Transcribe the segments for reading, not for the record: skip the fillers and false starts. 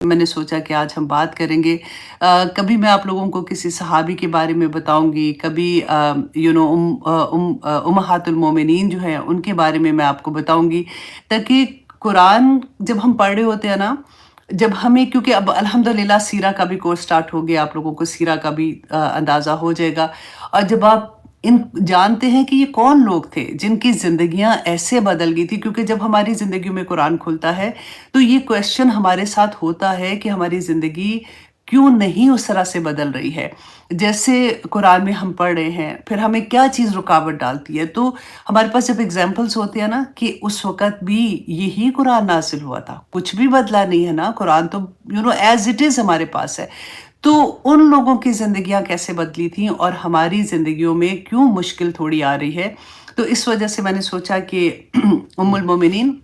میں نے سوچا کہ آج ہم بات کریں گے۔ کبھی میں آپ لوگوں کو کسی صحابی کے بارے میں بتاؤں گی، کبھی امہات المومنین جو ہیں ان کے بارے میں آپ کو بتاؤں گی، تاکہ قرآن جب ہم پڑھ رہے ہوتے ہیں نا، جب ہمیں، کیونکہ اب الحمدللہ سیرہ کا بھی کورس سٹارٹ ہو گیا، آپ لوگوں کو سیرہ کا بھی اندازہ ہو جائے گا، اور جب آپ جانتے ہیں کہ یہ کون لوگ تھے جن کی زندگیاں ایسے بدل گئی تھی، کیونکہ جب ہماری زندگیوں میں قرآن کھلتا ہے تو یہ کویسچن ہمارے ساتھ ہوتا ہے کہ ہماری زندگی کیوں نہیں اس طرح سے بدل رہی ہے جیسے قرآن میں ہم پڑھ رہے ہیں، پھر ہمیں کیا چیز رکاوٹ ڈالتی ہے۔ تو ہمارے پاس جب ایگزامپلس ہوتے ہیں نا کہ اس وقت بھی یہی قرآن نازل ہوا تھا، کچھ بھی بدلا نہیں ہے نا، قرآن تو ایز اٹ از ہمارے پاس ہے، تو ان لوگوں کی زندگیاں کیسے بدلی تھیں اور ہماری زندگیوں میں کیوں مشکل تھوڑی آ رہی ہے۔ تو اس وجہ سے میں نے سوچا کہ ام المومنین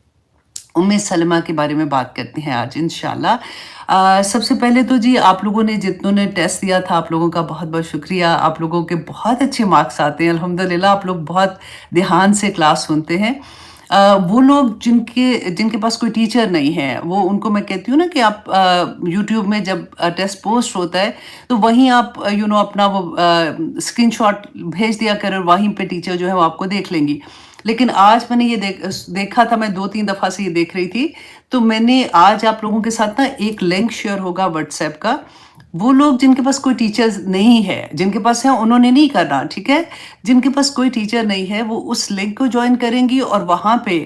ام سلمہ کے بارے میں بات کرتے ہیں آج انشاءاللہ۔ سب سے پہلے تو جی، آپ لوگوں نے جتنوں نے ٹیسٹ دیا تھا، آپ لوگوں کا بہت بہت شکریہ۔ آپ لوگوں کے بہت اچھے مارکس آتے ہیں الحمدللہ، آپ لوگ بہت دھیان سے کلاس سنتے ہیں۔ وہ لوگ جن کے پاس کوئی ٹیچر نہیں ہے، وہ ان کو میں کہتی ہوں نا کہ آپ یوٹیوب میں جب ٹیسٹ پوسٹ ہوتا ہے تو وہیں آپ اپنا وہ اسکرین شاٹ بھیج دیا کریں، اور وہیں پہ ٹیچر جو ہے وہ آپ کو دیکھ لیں گی۔ لیکن آج میں نے یہ دیکھا تھا، میں 2-3 دفعہ سے یہ دیکھ رہی تھی، تو میں نے آج آپ لوگوں کے ساتھ نا ایک لنک شیئر ہوگا واٹس ایپ کا۔ وہ لوگ جن کے پاس کوئی ٹیچر نہیں ہے، جن کے پاس ہے انہوں نے نہیں کرنا، ٹھیک ہے؟ جن کے پاس کوئی ٹیچر نہیں ہے وہ اس لنک کو جوائن کریں گی، اور وہاں پہ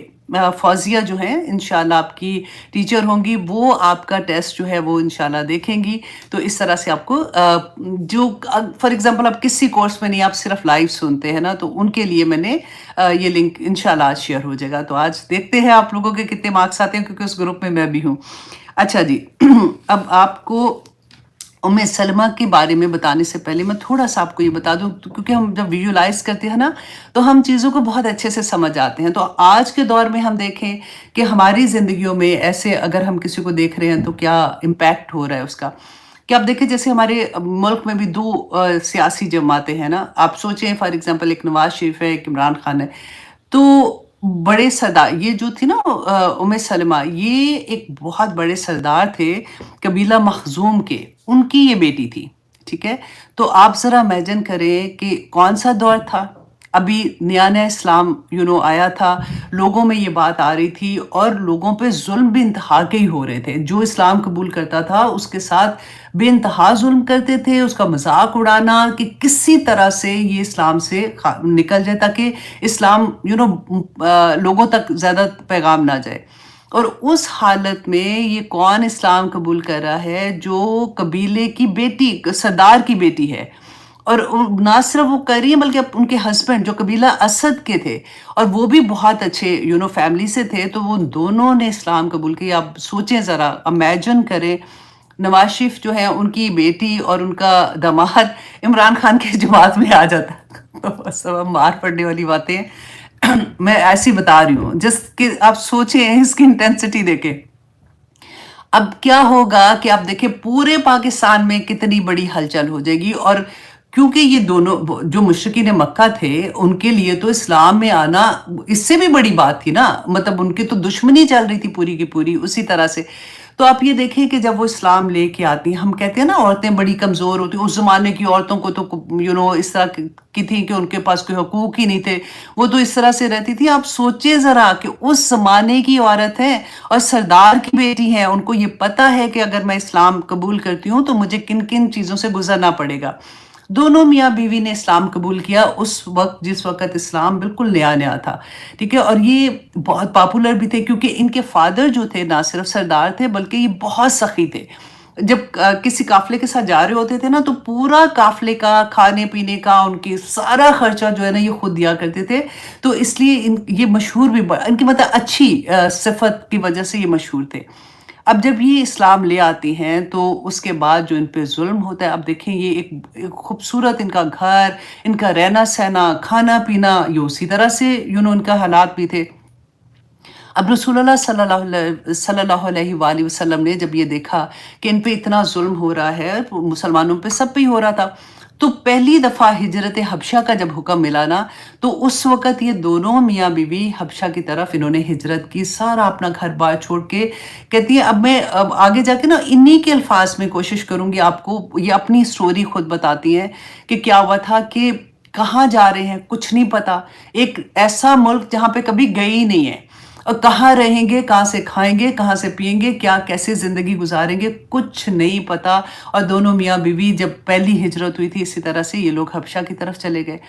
فوزیہ جو ہیں انشاءاللہ آپ کی ٹیچر ہوں گی، وہ آپ کا ٹیسٹ جو ہے وہ انشاءاللہ دیکھیں گی۔ تو اس طرح سے آپ کو جو فار ایگزامپل آپ کسی کورس میں نہیں، آپ صرف لائیو سنتے ہیں نا، تو ان کے لیے میں نے یہ لنک انشاءاللہ آج شیئر ہو جائے گا۔ تو آج دیکھتے ہیں آپ لوگوں کے کتنے مارکس آتے ہیں، کیونکہ اس گروپ میں بھی ہوں۔ اچھا جی، اب آپ کو ام سلمہ کے بارے میں بتانے سے پہلے میں تھوڑا سا آپ کو یہ بتا دوں، کیونکہ ہم جب ویژولائز کرتے ہیں نا تو ہم چیزوں کو بہت اچھے سے سمجھ آتے ہیں۔ تو آج کے دور میں ہم دیکھیں کہ ہماری زندگیوں میں ایسے اگر ہم کسی کو دیکھ رہے ہیں تو کیا امپیکٹ ہو رہا ہے اس کا، کہ آپ دیکھیں جیسے ہمارے ملک میں بھی 2 سیاسی جماعتیں ہیں نا۔ آپ سوچیں فار ایگزامپل ایک نواز شریف ہے، ایک عمران خان ہے، تو بڑے سردار یہ جو تھی نا ام سلمہ، یہ ایک بہت بڑے سردار تھے قبیلہ مخزوم کے، ان کی یہ بیٹی تھی، ٹھیک ہے؟ تو آپ ذرا امیجن کریں کہ کون سا دور تھا، ابھی نیا نیا اسلام آیا تھا، لوگوں میں یہ بات آ رہی تھی، اور لوگوں پہ ظلم بھی انتہا کے ہی ہو رہے تھے۔ جو اسلام قبول کرتا تھا اس کے ساتھ بے انتہا ظلم کرتے تھے، اس کا مذاق اڑانا کہ کسی طرح سے یہ اسلام سے نکل جائے، تاکہ اسلام لوگوں تک زیادہ پیغام نہ جائے۔ اور اس حالت میں یہ کون اسلام قبول کر رہا ہے؟ جو قبیلے کی بیٹی، سردار کی بیٹی ہے، اور نہ صرف وہ کر رہی ہیں بلکہ ان کے ہسبینڈ جو قبیلہ اسد کے تھے، اور وہ بھی بہت اچھے فیملی سے تھے، تو وہ دونوں نے اسلام قبول کیا۔ آپ سوچیں ذرا، امیجن کریں، نواز شریف جو ہے ان کی بیٹی اور ان کا داماد عمران خان کے جماعت میں آ جاتا تو سب مار پڑنے والی باتیں ہیں۔ میں ایسی بتا رہی ہوں جس کہ آپ سوچیں اس کی انٹینسٹی دیکھیں۔ اب کیا ہوگا کہ آپ دیکھیں پورے پاکستان میں کتنی بڑی ہلچل ہو جائے گی، اور کیونکہ یہ دونوں جو مشرکین مکہ تھے ان کے لیے تو اسلام میں آنا اس سے بھی بڑی بات تھی نا، مطلب ان کی تو دشمنی چل رہی تھی پوری کی پوری اسی طرح سے۔ تو آپ یہ دیکھیں کہ جب وہ اسلام لے کے آتی ہیں، ہم کہتے ہیں نا عورتیں بڑی کمزور ہوتی ہیں، اس زمانے کی عورتوں کو تو اس طرح کی تھی کہ ان کے پاس کوئی حقوق ہی نہیں تھے، وہ تو اس طرح سے رہتی تھی۔ آپ سوچیں ذرا کہ اس زمانے کی عورت ہے اور سردار کی بیٹی ہے، ان کو یہ پتہ ہے کہ اگر میں اسلام قبول کرتی ہوں تو مجھے کن کن چیزوں سے گزرنا پڑے گا۔ دونوں میاں بیوی نے اسلام قبول کیا اس وقت جس وقت اسلام بالکل نیا نیا تھا، ٹھیک ہے؟ اور یہ بہت پاپولر بھی تھے، کیونکہ ان کے فادر جو تھے نہ صرف سردار تھے بلکہ یہ بہت سخی تھے۔ جب کسی قافلے کے ساتھ جا رہے ہوتے تھے نا، تو پورا قافلے کا کھانے پینے کا ان کی سارا خرچہ جو ہے نا یہ خود دیا کرتے تھے۔ تو اس لیے یہ مشہور بھی ان کی مطلب اچھی صفت کی وجہ سے یہ مشہور تھے۔ اب جب یہ اسلام لے آتی ہیں تو اس کے بعد جو ان پہ ظلم ہوتا ہے، اب دیکھیں یہ ایک خوبصورت ان کا گھر، ان کا رہنا سہنا، کھانا پینا، یہ اسی طرح سے ان کا حالات بھی تھے۔ اب رسول اللہ صلی اللہ علیہ وآلہ وسلم نے جب یہ دیکھا کہ ان پہ اتنا ظلم ہو رہا ہے، مسلمانوں پہ سب پہ ہی ہو رہا تھا، تو पहली दफ़ा हिजरत हबशा का जब हुक्म मिला ना, तो उस वक़्त ये दोनों मियाँ बीवी हबशा की तरफ इन्होंने हिजरत की, सारा अपना घर-बार छोड़ के। कहती है अब आगे जाके ना इन्हीं के अल्फ़ाज़ में कोशिश करूँगी आपको, ये अपनी स्टोरी खुद बताती हैं कि क्या हुआ था, कि कहाँ जा रहे हैं कुछ नहीं पता। एक ऐसा मुल्क जहाँ पे कभी गए ही नहीं है, और कहाँ रहेंगे, कहाँ से खाएँगे, कहाँ से पिएँगे, क्या कैसे ज़िंदगी गुज़ारेंगे, कुछ नहीं पता। और दोनों मियाँ-बीवी जब पहली हिजरत हुई थी, इसी तरह से ये लोग हबशा की तरफ चले गए।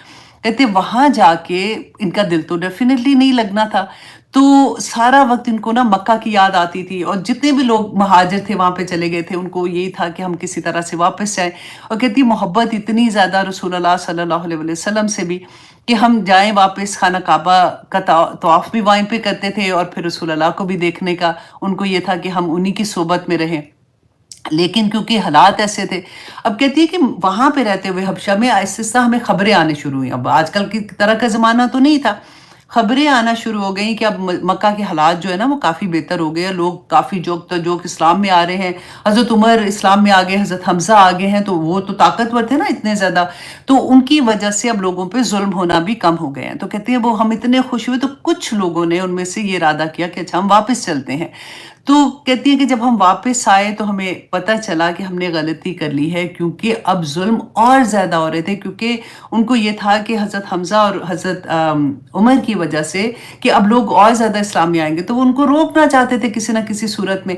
कहते वहाँ जाके इनका दिल तो डेफ़िनिटली नहीं लगना था। तो सारा वक़्त इनको ना मक्का की याद आती थी, और जितने भी लोग महाजिर थे वहाँ पे चले गए थे, उनको यही था कि हम किसी तरह से वापस जाएँ। और कहती मोहब्बत इतनी ज़्यादा रसूलुल्लाह सल्लल्लाहु अलैहि वसल्लम से भी, कि हम जाएँ वापस, खाना काबा का तवाफ़ भी वहीं पे करते थे, और फिर रसूलुल्लाह को भी देखने का उनको ये था कि हम उन्हीं की सोबत में रहें। लेकिन क्योंकि हालात ऐसे थे, अब कहती है कि वहाँ पे रहते हुए हबशा में आहिस्ता-आहिस्ता हमें खबरें आनी शुरू हुई। अब आजकल की तरह का ज़माना तो नहीं था। खबरें आना शुरू हो गई कि अब मक्का के हालात जो है ना वो काफ़ी बेहतर हो गए हैं। लोग काफ़ी जो इस्लाम में आ रहे हैं। हज़रत उमर इस्लाम में आ गए, हज़रत हमज़ा आ गए हैं, तो वो तो ताकतवर थे ना इतने ज़्यादा। तो उनकी वजह से अब लोगों पे ज़ुल्म होना भी कम हो गए हैं। तो कहती है वो हम इतने खुश हुए, तो कुछ लोगों ने उनमें से ये इरादा किया कि अच्छा हम वापस चलते हैं। तो कहती है कि जब हम वापस आए तो हमें पता चला कि हमने गलती कर ली है, क्योंकि अब ज़ुल्म और ज़्यादा हो रहे थे, क्योंकि उनको ये था कि हज़रत हमज़ा और हज़रत उमर की वजह से कि अब लोग और ज़्यादा इस्लाम में आएँगे, तो वो उनको रोकना चाहते थे किसी न किसी सूरत में।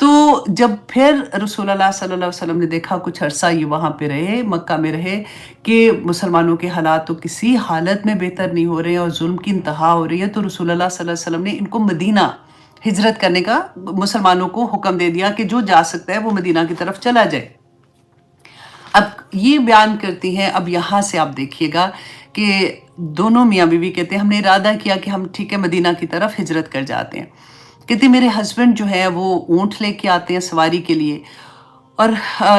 तो जब फिर रसूलुल्लाह सल्लल्लाहु अलैहि वसल्लम ने देखा, कुछ अरसा ये वहाँ पे रहे, मक्का में रहे, कि मुसलमानों के हालात तो किसी हालत में बेहतर नहीं हो रहे हैं और ज़ुल्म की इंतहा हो रही है, तो रसूलुल्लाह सल्लल्लाहु अलैहि वसल्लम ने इनको मदीना हिजरत करने का मुसलमानों को हुक्म दे दिया कि जो जा सकता है वो मदीना की तरफ चला जाए। अब ये बयान करती हैं, अब यहाँ से आप देखिएगा कि दोनों मियाँ बीवी कहते हैं हमने इरादा किया कि हम ठीक है मदीना की तरफ हिजरत कर जाते हैं। कहते मेरे हस्बैंड जो है वो ऊँट लेके आते हैं सवारी के लिए, और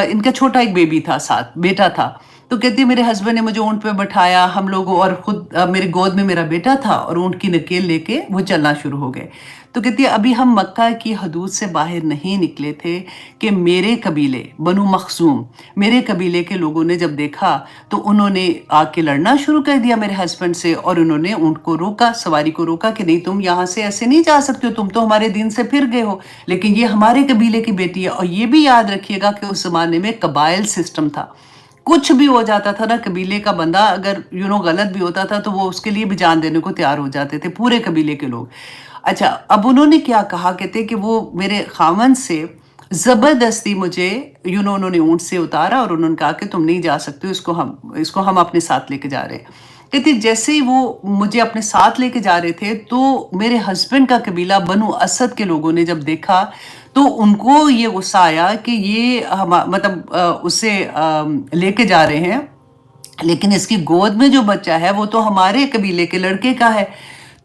इनका छोटा एक बेबी था, साथ बेटा था। तो कहती है मेरे हस्बैंड ने मुझे ऊँट पे बैठाया, हम लोग, और खुद मेरे गोद में मेरा बेटा था, और ऊँट की नकेल लेके वो चलना शुरू हो गए। तो कहती है अभी हम मक्का की हदूद से बाहर नहीं निकले थे कि मेरे कबीले बनु मखज़ूम, मेरे कबीले के लोगों ने जब देखा तो उन्होंने आके लड़ना शुरू कर दिया मेरे हस्बैंड से, और उन्होंने ऊँट को रोका, सवारी को रोका कि नहीं तुम यहाँ से ऐसे नहीं जा सकते हो, तुम तो हमारे दीन से फिर गए हो, लेकिन ये हमारे कबीले की बेटी है। और ये भी याद रखिएगा कि उस ज़माने में कबाइल सिस्टम था, कुछ भी हो जाता था ना, कबीले का बंदा अगर गलत भी होता था तो वो उसके लिए भी जान देने को तैयार हो जाते थे, पूरे कबीले के लोग। अच्छा, अब उन्होंने क्या कहा, कहते कि वो मेरे खामन से ज़बरदस्ती मुझे उन्होंने ऊँट से उतारा, और उन्होंने कहा कि तुम नहीं जा सकते हो, इसको हम अपने साथ लेके जा रहे हैं। कहते जैसे ही वो मुझे अपने साथ लेके जा रहे थे, तो मेरे हस्बैंड का कबीला बनु असद के लोगों ने जब देखा, तो उनको ये गुस्सा आया कि ये मतलब उसे लेके जा रहे हैं, लेकिन इसकी गोद में जो बच्चा है वो तो हमारे कबीले के लड़के का है।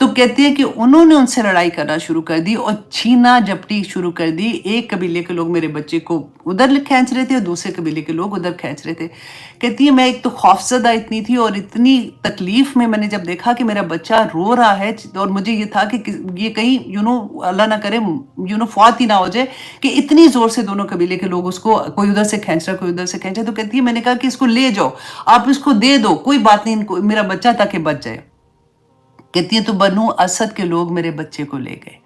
तो कहती है कि उन्होंने उनसे लड़ाई करना शुरू कर दी और छीना झपटी शुरू कर दी। एक कबीले के लोग मेरे बच्चे को उधर खींच रहे थे और दूसरे कबीले के लोग उधर खींच रहे थे। कहती है मैं एक तो खौफज़दा इतनी थी, और इतनी तकलीफ में मैंने जब देखा कि मेरा बच्चा रो रहा है, और मुझे ये था कि ये कहीं अल्लाह ना करे फौत ही ना हो जाए, कि इतनी ज़ोर से दोनों कबीले के लोग उसको, कोई उधर से खींच रहा है, कोई उधर से खींच रहा है। तो कहती है मैंने कहा कि इसको ले जाओ, आप इसको दे दो, कोई बात नहीं, इनको मेरा बच्चा ताकि बच जाए। कहती है तो बनु असद के लोग मेरे बच्चे को ले गए,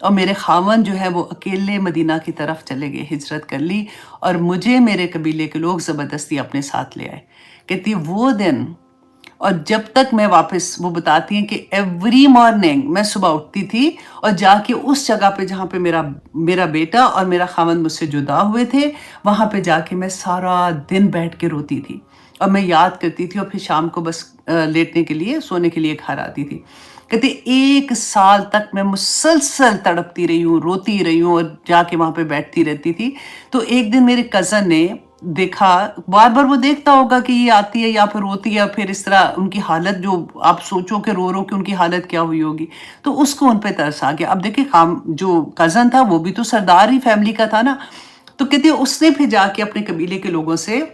और मेरे खामन जो है वो अकेले मदीना की तरफ चले गए, हिजरत कर ली, और मुझे मेरे कबीले के लोग ज़बरदस्ती अपने साथ ले आए। कहती है वो दिन, और जब तक मैं वापस, वो बताती हैं कि एवरी मॉर्निंग मैं सुबह उठती थी और जाके उस जगह पे जहाँ पे मेरा बेटा और मेरा खामन मुझसे जुदा हुए थे, वहाँ पे जाके मैं सारा दिन बैठ के रोती थी, और मैं याद करती थी, और फिर शाम को बस लेटने के लिए, सोने के लिए घर आती थी। कहती 1 साल तक मैं मुसलसल तड़पती रही हूँ, रोती रही हूँ, और जाके वहाँ पे बैठती रहती थी। तो एक दिन मेरे कज़न ने देखा, बार-बार वो देखता होगा कि ये आती है या फिर रोती है, या फिर इस तरह उनकी हालत, जो आप सोचो कि रो के उनकी हालत क्या हुई होगी, तो उसको उन पे तरस आ गया। अब देखिए जो कज़न था वो भी तो सरदार ही फैमिली का था ना, तो कहती है उसने फिर जाके अपने कबीले के लोगों से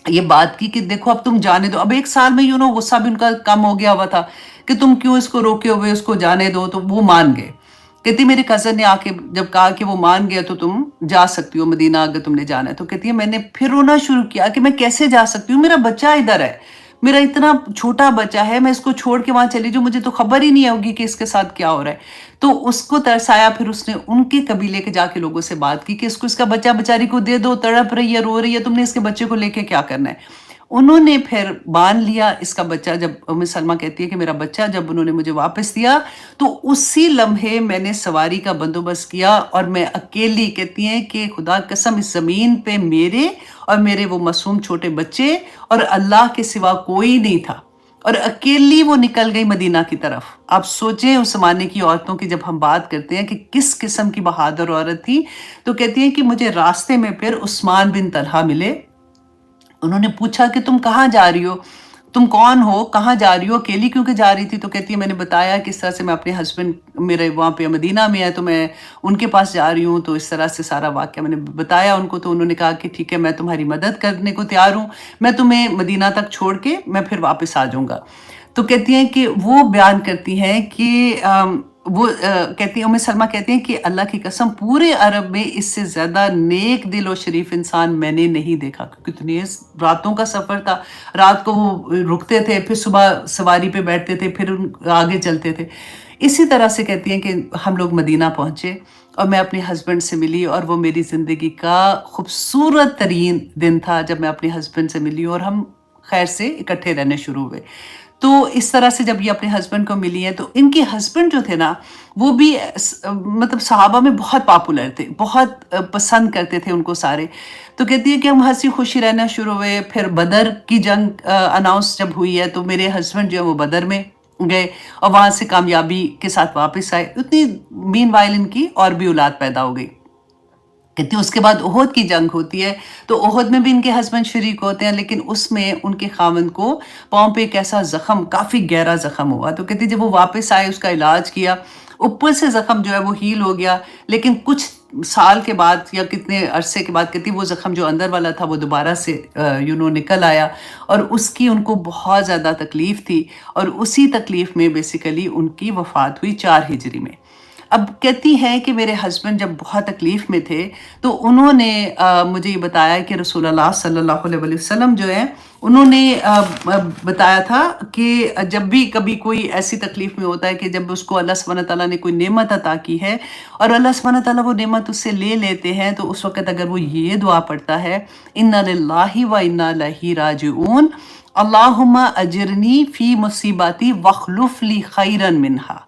ये बात की कि देखो अब तुम जाने दो। अब 1 साल में गुस्सा भी उनका कम हो गया हुआ था कि तुम क्यों इसको रोके हुए, उसको जाने दो, तो वो मान गए। कहती है मेरे कज़न ने आके जब कहा कि वो मान गया तो तुम जा सकती हो मदीना अगर तुमने जाना है। तो कहती है मैंने फिर रोना शुरू किया कि मैं कैसे जा सकती हूँ? मेरा बच्चा इधर है। मेरा इतना छोटा बच्चा है, मैं इसको छोड़ के वहाँ चली जाऊँ, मुझे तो खबर ही नहीं होगी कि इसके साथ क्या हो रहा है। तो उसको तरस आया, फिर उसने उनके कबीले के जाके लोगों से बात की कि इसको इसका बच्चा बेचारी को दे दो, तड़प रही है, रो रही है, तुमने इसके बच्चे को लेके क्या करना है? उन्होंने फिर मान लिया इसका बच्चा। जब उम्मे सलमा कहती है कि मेरा बच्चा जब उन्होंने मुझे वापस दिया, तो उसी लम्हे मैंने सवारी का बंदोबस्त किया और मैं अकेली, कहती हैं कि खुदा कसम इस ज़मीन पे मेरे और मेरे वो मासूम छोटे बच्चे और अल्लाह के सिवा कोई नहीं था, और अकेली वो निकल गई मदीना की तरफ। आप सोचें उस ज़माने की औरतों की जब हम बात करते हैं कि किस किस्म की बहादुर औरत थी। तो कहती हैं कि मुझे रास्ते में फिर उस्मान बिन तलहा मिले। उन्होंने पूछा कि तुम कहाँ जा रही हो? तुम कौन हो? कहाँ जा रही हो? अकेली क्योंकि जा रही थी? तो कहती है मैंने बताया किस तरह से मैं अपने हस्बैंड मेरे वहाँ पे मदीना में है तो मैं उनके पास जा रही हूँ। तो इस तरह से सारा वाक़या मैंने बताया उनको। तो उन्होंने कहा कि ठीक है, मैं तुम्हारी मदद करने को तैयार हूँ, मैं तुम्हें मदीना तक छोड़ के मैं फिर वापस आ जाऊँगा। तो कहती हैं कि वो बयान करती हैं कि वो कहती हैं, उम्मे सलमा कहती हैं कि अल्लाह की कसम पूरे अरब में इससे ज़्यादा नेक दिल और शरीफ इंसान मैंने नहीं देखा। कितनी रातों का सफ़र था, रात को वो रुकते थे, फिर सुबह सवारी पे बैठते थे, फिर आगे चलते थे। इसी तरह से कहती हैं कि हम लोग मदीना पहुँचे और मैं अपने हस्बैंड से मिली, और वो मेरी ज़िंदगी का खूबसूरत तरीन दिन था जब मैं अपने हस्बैंड से मिली और हम खैर से इकट्ठे रहने शुरू हुए। तो इस तरह से जब ये अपने हस्बैंड को मिली हैं, तो इनके हस्बैंड जो थे ना, वो भी मतलब सहाबा में बहुत पॉपुलर थे, बहुत पसंद करते थे उनको सारे। तो कहती है कि हम हंसी खुशी रहना शुरू हुए। फिर बदर की जंग अनाउंस जब हुई है, तो मेरे हस्बैंड जो है वो बदर में गए और वहाँ से कामयाबी के साथ वापस आए। उतनी मीनवाइल इनकी और भी औलाद पैदा हो गई। कहती है उसके बाद ओहद की जंग होती है, तो ओहद में भी इनके हस्बैंड शरीक होते हैं, लेकिन उसमें उनके खावंद को पाँव पे एक ऐसा ज़ख्म, काफ़ी गहरा ज़ख्म हुआ। तो कहती है जब वो वापस आए, उसका इलाज किया, ऊपर से ज़ख्म जो है वो हील हो गया, लेकिन कुछ साल के बाद या कितने अरसे के बाद कहती है वो ज़ख्म जो अंदर वाला था वो दोबारा से निकल आया, और उसकी उनको बहुत ज़्यादा तकलीफ़ थी, और उसी तकलीफ़ में बेसिकली उनकी वफ़ात हुई 4 हिजरी में। अब कहती हैं कि मेरे हस्बैंड जब बहुत तकलीफ़ में थे, तो उन्होंने मुझे ये बताया कि रसूल अल्लाह सल्लल्लाहु अलैहि वसल्लम जो है, उन्होंने बताया था कि जब भी कभी कोई ऐसी तकलीफ़ में होता है कि जब उसको अल्लाह सुब्हानहू तआला ने कोई नेमत अता की है और अल्लाह सुब्हानहू तआला वो नेमत उससे ले लेते हैं, तो उस वक़्त अगर वो ये दुआ पढ़ता है, इन्ना लिल्लाहि व इन्ना इलैहि राजिऊन, अल्लाहुम्मा अजिरनी फ़ी मुसीबती वख़्लुफ़ ली खैरन मिन्हा।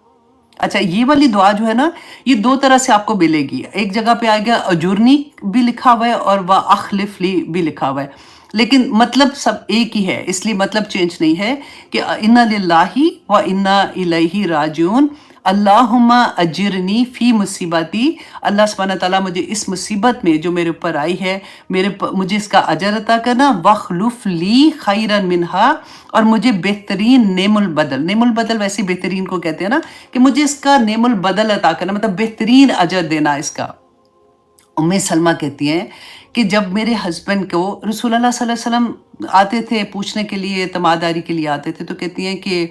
अच्छा, ये वाली दुआ जो है ना, ये 2 तरह से आपको मिलेगी। एक जगह पे आएगा अजूरनी भी लिखा हुआ है और व अखलिफ ली भी लिखा हुआ है, लेकिन मतलब सब एक ही है, इसलिए मतलब चेंज नहीं है कि इन्ना लिल्लाहि व इन्ना इलैहि राजिऊन, अल्लाहुम्मा अजिरनी फ़ी मुसीबती, अल्लाह सुब्हानहू तआला मुझे इस मुसीबत में जो मेरे ऊपर आई है, मुझे इसका अजर अता करना, वख़्लुफ़ ली खैरन मिन्हा, और मुझे बेहतरीन नेमुल बदल, नेमुल बदल वैसे बेहतरीन को कहते हैं ना, कि मुझे इसका नेमुल बदल अता करना, मतलब बेहतरीन अजर देना इसका। उम्मे सलमा कहती हैं कि जब मेरे हस्बैंड को रसूल अल्लाह सल्लल्लाहु अलैहि वसल्लम आते थे पूछने के लिए, तमादारी के लिए आते थे, तो कहती हैं कि